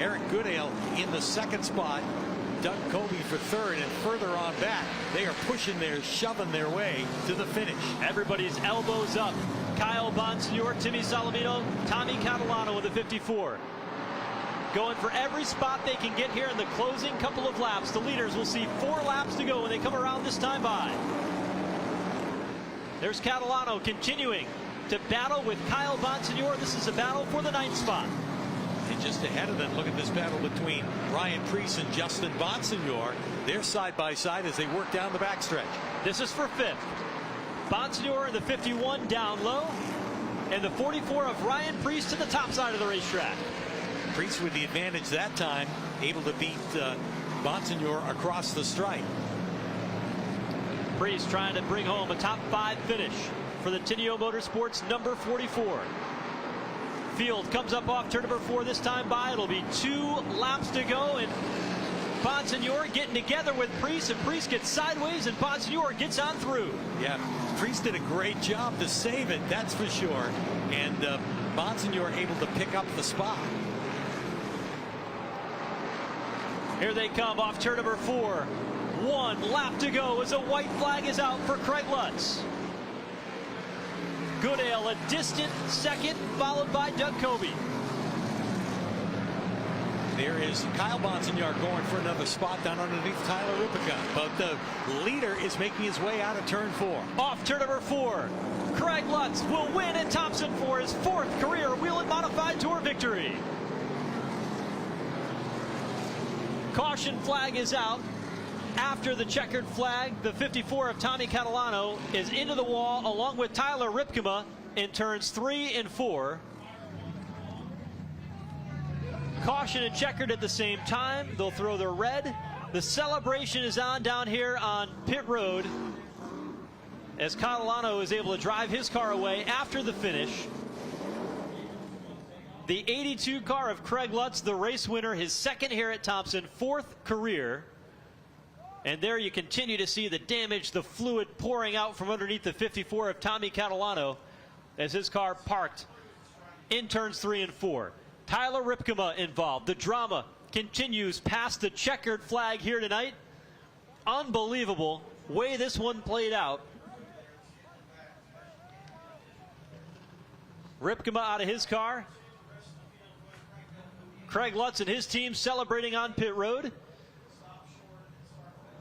Eric Goodale in the 2nd spot. Doug Coby for 3rd, and further on back, they are shoving their way to the finish. Everybody's elbows up. Kyle Bonsignor, Timmy Salamino, Tommy Catalano with the 54. Going for every spot they can get here in the closing couple of laps. The leaders will see 4 laps to go when they come around this time by. There's Catalano continuing to battle with Kyle Bonsignor. This is a battle for the 9th spot. And just ahead of them, look at this battle between Ryan Preece and Justin Bonsignor. They're side by side as they work down the backstretch. This is for 5th. Bonsignor in the 51 down low, and the 44 of Ryan Preece to the top side of the racetrack. Preece with the advantage that time, able to beat Bonsignor across the stripe. Preece trying to bring home a top 5 finish for the Tinio Motorsports number 44. Field comes up off turn number 4 this time by. It'll be 2 laps to go, and Bonsignor getting together with Preece, and Preece gets sideways and Bonsignor gets on through. Yeah, Preece did a great job to save it, that's for sure, and Bonsignor able to pick up the spot. Here they come off turn number 4. 1 lap to go as a white flag is out for Craig Lutz. Goodale a distant 2nd, followed by Doug Coby. There is Kyle Bonsignor going for another spot down underneath Tyler Rippica, but the leader is making his way out of turn 4. Off turn number 4, Craig Lutz will win at Thompson for his 4th career Whelen Modified Tour victory. Caution flag is out. After the checkered flag, the 54 of Tommy Catalano is into the wall along with Tyler Ripkema in turns 3 and 4. Caution and checkered at the same time. They'll throw the red. The celebration is on down here on pit road as Catalano is able to drive his car away after the finish. The 82 car of Craig Lutz, the race winner, his 2nd here at Thompson, 4th career. And there you continue to see the damage, the fluid pouring out from underneath the 54 of Tommy Catalano as his car parked in turns 3 and 4. Tyler Ripkema involved. The drama continues past the checkered flag here tonight. Unbelievable way this one played out. Ripkema out of his car. Craig Lutz and his team celebrating on pit road.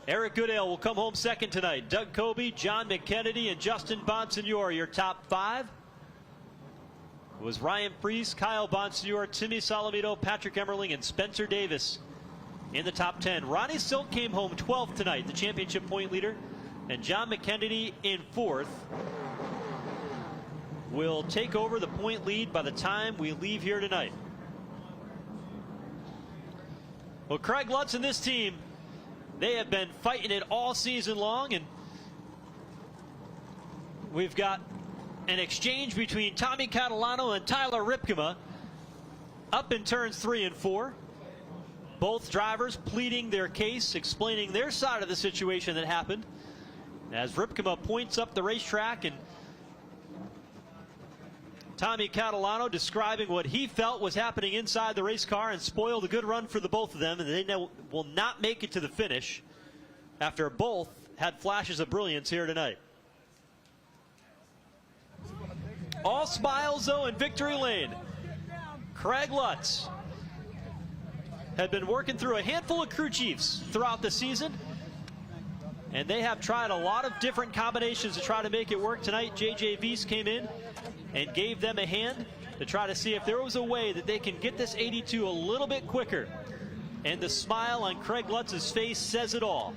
Eric Goodale will come home 2nd tonight. Doug Coby, John McKennedy, and Justin Bonsignor, your top 5. It was Ryan Preece, Kyle Bonsignor, Timmy Salamino, Patrick Emmerling, and Spencer Davis in the top 10. Ronnie Silk came home 12th tonight, the championship point leader. And John McKennedy in 4th will take over the point lead by the time we leave here tonight. Well, Craig Lutz and this team, they have been fighting it all season long, and we've got an exchange between Tommy Catalano and Tyler Ripkema up in turns 3 and 4. Both drivers pleading their case, explaining their side of the situation that happened. As Ripkema points up the racetrack, and Tommy Catalano describing what he felt was happening inside the race car and spoiled a good run for the both of them, and they will not make it to the finish after both had flashes of brilliance here tonight. All smiles, though, in victory lane. Craig Lutz had been working through a handful of crew chiefs throughout the season, and they have tried a lot of different combinations to try to make it work. Tonight, J.J. Vies came in and gave them a hand to try to see if there was a way that they can get this 82 a little bit quicker. And the smile on Craig Lutz's face says it all,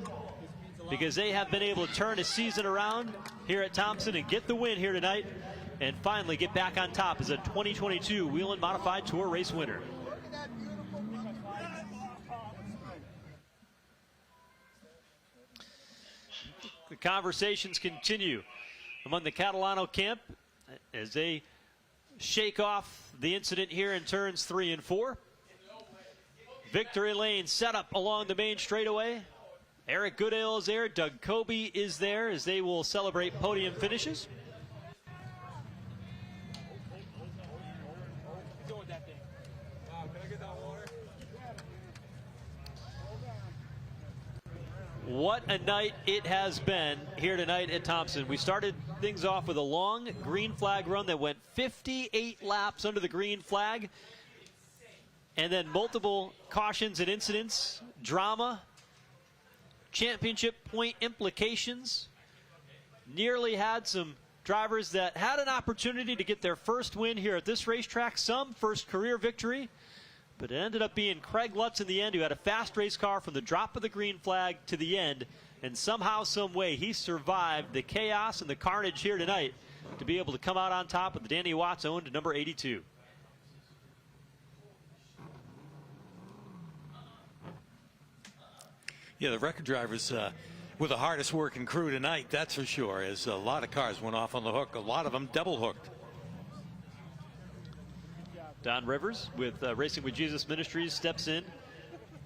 because they have been able to turn a season around here at Thompson and get the win here tonight and finally get back on top as a 2022 Whelen Modified Tour race winner. The conversations continue among the Catalano camp as they shake off the incident here in turns 3 and 4. Victory lane set up along the main straightaway. Eric Goodale is there. Doug Kobe is there as they will celebrate podium finishes. What a night it has been here tonight at Thompson. We started things off with a long green flag run that went 58 laps under the green flag, and then multiple cautions and incidents, drama, championship point implications. Nearly had some drivers that had an opportunity to get their first win here at this racetrack, some first career victory. But it ended up being Craig Lutz in the end, who had a fast race car from the drop of the green flag to the end. And somehow, some way, he survived the chaos and the carnage here tonight to be able to come out on top with Danny Watts owned number 82. Yeah, the record drivers were the hardest working crew tonight, that's for sure, as a lot of cars went off on the hook, a lot of them double hooked. Don Rivers with Racing with Jesus Ministries steps in,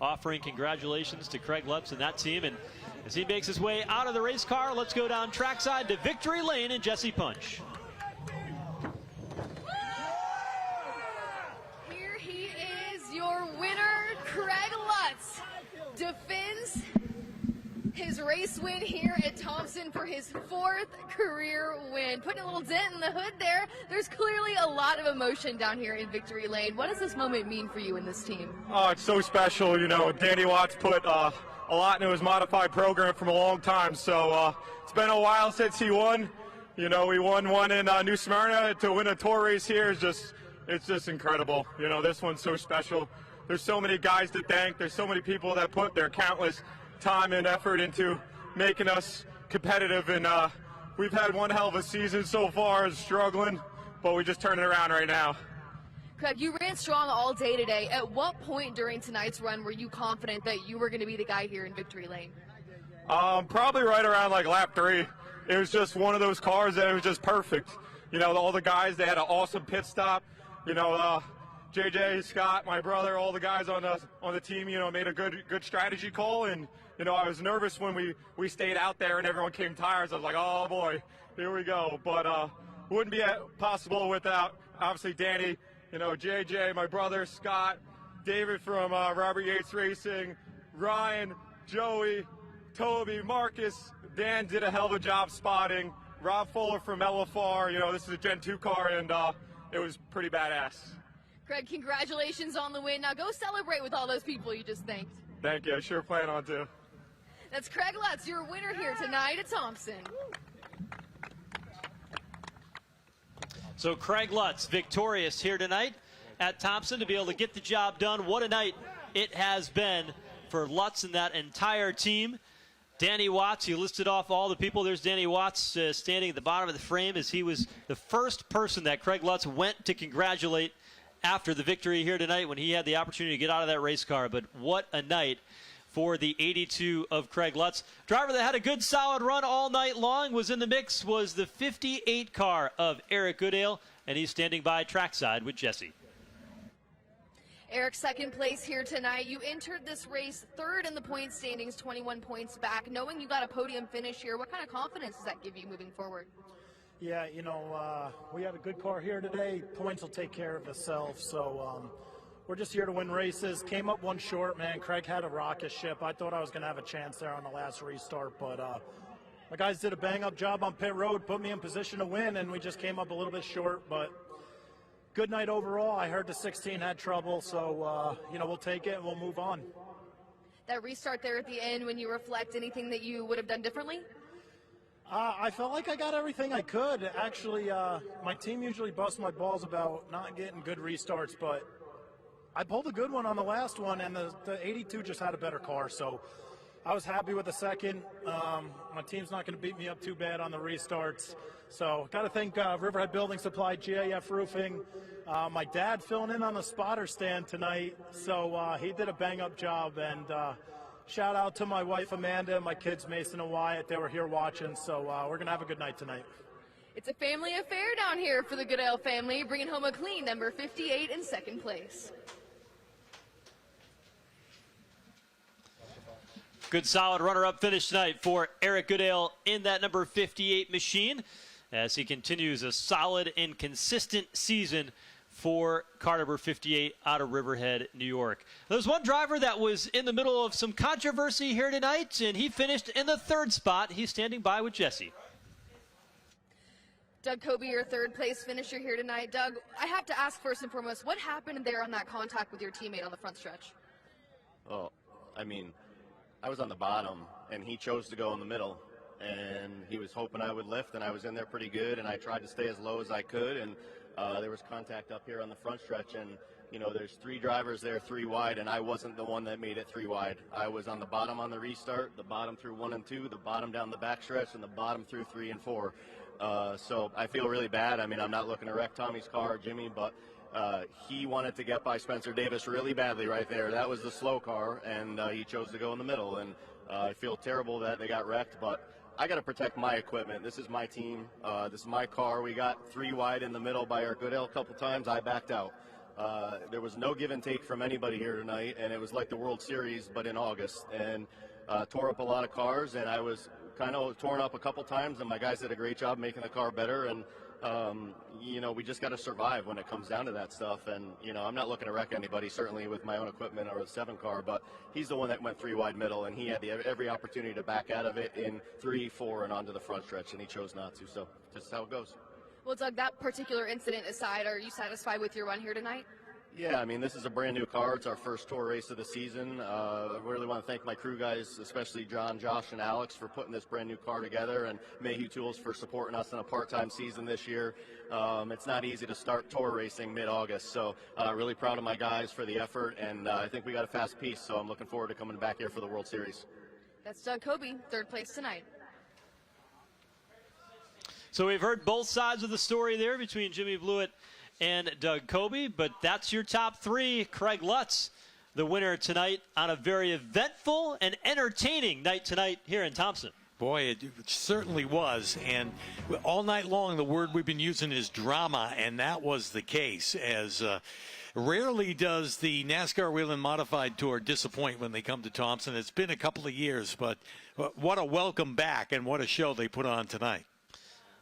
offering congratulations to Craig Lutz and that team. And as he makes his way out of the race car, let's go down trackside to victory lane and Jesse Punch. Here he is, your winner, Craig Lutz, defends his race win here at Thompson for his 4th career win. Putting a little dent in the hood there. There's clearly a lot of emotion down here in victory lane. What does this moment mean for you and this team? Oh, it's so special. You know, Danny Watts put a lot into his modified program from a long time. So it's been a while since he won. You know, we won one in New Smyrna. To win a tour race here is it's just incredible. You know, this one's so special. There's so many guys to thank. There's so many people that put their countless time and effort into making us competitive, and we've had one hell of a season so far, struggling, but we just turned it around right now. Craig, you ran strong all day today. At what point during tonight's run were you confident that you were going to be the guy here in victory lane? Probably right around like lap 3. It was just one of those cars that it was just perfect. You know, all the guys, they had an awesome pit stop. You know, JJ, Scott, my brother, all the guys on the team, you know, made a good strategy call. And you know, I was nervous when we stayed out there and everyone came tires. I was like, oh boy, here we go. But wouldn't be possible without obviously Danny, you know, JJ, my brother, Scott, David from Robert Yates Racing, Ryan, Joey, Toby, Marcus. Dan did a hell of a job spotting. Rob Fuller from LFR. You know, this is a Gen 2 car, and it was pretty badass. Craig, congratulations on the win. Now go celebrate with all those people you just thanked. Thank you. I sure plan on to. That's Craig Lutz, your winner here tonight at Thompson. So Craig Lutz victorious here tonight at Thompson to be able to get the job done. What a night it has been for Lutz and that entire team. Danny Watts, you listed off all the people. There's Danny Watts standing at the bottom of the frame as he was the first person that Craig Lutz went to congratulate after the victory here tonight when he had the opportunity to get out of that race car. But what a night for the 82 of Craig Lutz. Driver that had a good solid run all night long was in the mix was the 58 car of Eric Goodale, and he's standing by trackside with Jesse. Eric, second place here tonight. You entered this race third in the point standings, 21 points back. Knowing you got a podium finish here, what kind of confidence does that give you moving forward? Yeah, we have a good car here today. Points will take care of themselves. So we're just here to win races. Came up one short, man. Craig had a rocket ship. I thought I was going to have a chance there on the last restart, but my guys did a bang-up job on pit road, put me in position to win, and we just came up a little bit short. But good night overall. I heard the 16 had trouble, so we'll take it and we'll move on. That restart there at the end, when you reflect, anything that you would have done differently? I felt like I got everything I could. Actually, my team usually busts my balls about not getting good restarts, but I pulled a good one on the last one, and the 82 just had a better car, so I was happy with the second. My team's not going to beat me up too bad on the restarts. So got to thank Riverhead Building Supply, GAF Roofing. My dad filling in on the spotter stand tonight, so he did a bang-up job. And shout out to my wife, Amanda, and my kids, Mason and Wyatt. They were here watching, so we're going to have a good night tonight. It's a family affair down here for the Goodale family, bringing home a clean number 58 in second place. Good solid runner-up finish tonight for Eric Goodale in that number 58 machine as he continues a solid and consistent season for car number 58 out of Riverhead, New York. There's one driver that was in the middle of some controversy here tonight, and he finished in the third spot. He's standing by with Jesse. Doug Kobe, your third place finisher here tonight. Doug, I have to ask first and foremost, what happened there on that contact with your teammate on the front stretch? Well, I was on the bottom, and he chose to go in the middle, and he was hoping I would lift, and I was in there pretty good, and I tried to stay as low as I could, and there was contact up here on the front stretch, and there's three drivers there, three wide, and I wasn't the one that made it three wide. I was on the bottom on the restart, the bottom through 1 and 2, the bottom down the back stretch, and the bottom through 3 and 4. So I feel really bad. I'm not looking to wreck Tommy's car or Jimmy, but he wanted to get by Spencer Davis really badly right there. That was the slow car, and he chose to go in the middle. And I feel terrible that they got wrecked, but I got to protect my equipment. This is my team. This is my car. We got 3 wide in the middle by our Goodale a couple times. I backed out. There was no give and take from anybody here tonight, and it was like the World Series, but in August. And tore up a lot of cars, and I was kind of torn up a couple times, and my guys did a great job making the car better. And we just got to survive when it comes down to that stuff. And, I'm not looking to wreck anybody, certainly with my own equipment or the 7 car, but he's the one that went 3 wide middle, and he had every opportunity to back out of it in 3, 4, and onto the front stretch, and he chose not to. So just how it goes. Well, Doug, that particular incident aside, are you satisfied with your run here tonight? Yeah, this is a brand new car. It's our first tour race of the season. I really want to thank my crew guys, especially John, Josh, and Alex, for putting this brand new car together, and Mayhew Tools for supporting us in a part-time season this year. It's not easy to start tour racing mid-August, so really proud of my guys for the effort, and I think we got a fast piece, so I'm looking forward to coming back here for the World Series. That's Doug Kobe, third place tonight. So we've heard both sides of the story there between Jimmy Blewett and Doug Kobe, but that's your top 3. Craig Lutz, the winner tonight on a very eventful and entertaining night tonight here in Thompson. Boy, it certainly was. And all night long, the word we've been using is drama, and that was the case. As rarely does the NASCAR Whelen Modified Tour disappoint when they come to Thompson. It's been a couple of years, but what a welcome back and what a show they put on tonight.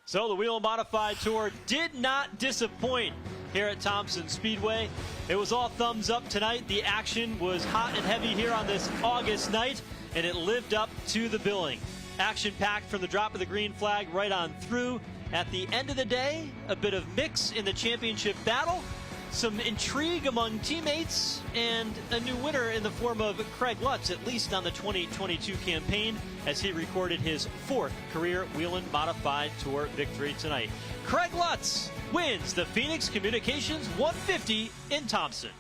So the Whelen Modified Tour did not disappoint here at Thompson Speedway. It was all thumbs up tonight. The action was hot and heavy here on this August night, and it lived up to the billing. Action-packed from the drop of the green flag right on through. At the end of the day, a bit of mix in the championship battle, some intrigue among teammates, and a new winner in the form of Craig Lutz, at least on the 2022 campaign, as he recorded his 4th career Whelen Modified Tour victory tonight. Craig Lutz wins the Phoenix Communications 150 in Thompson.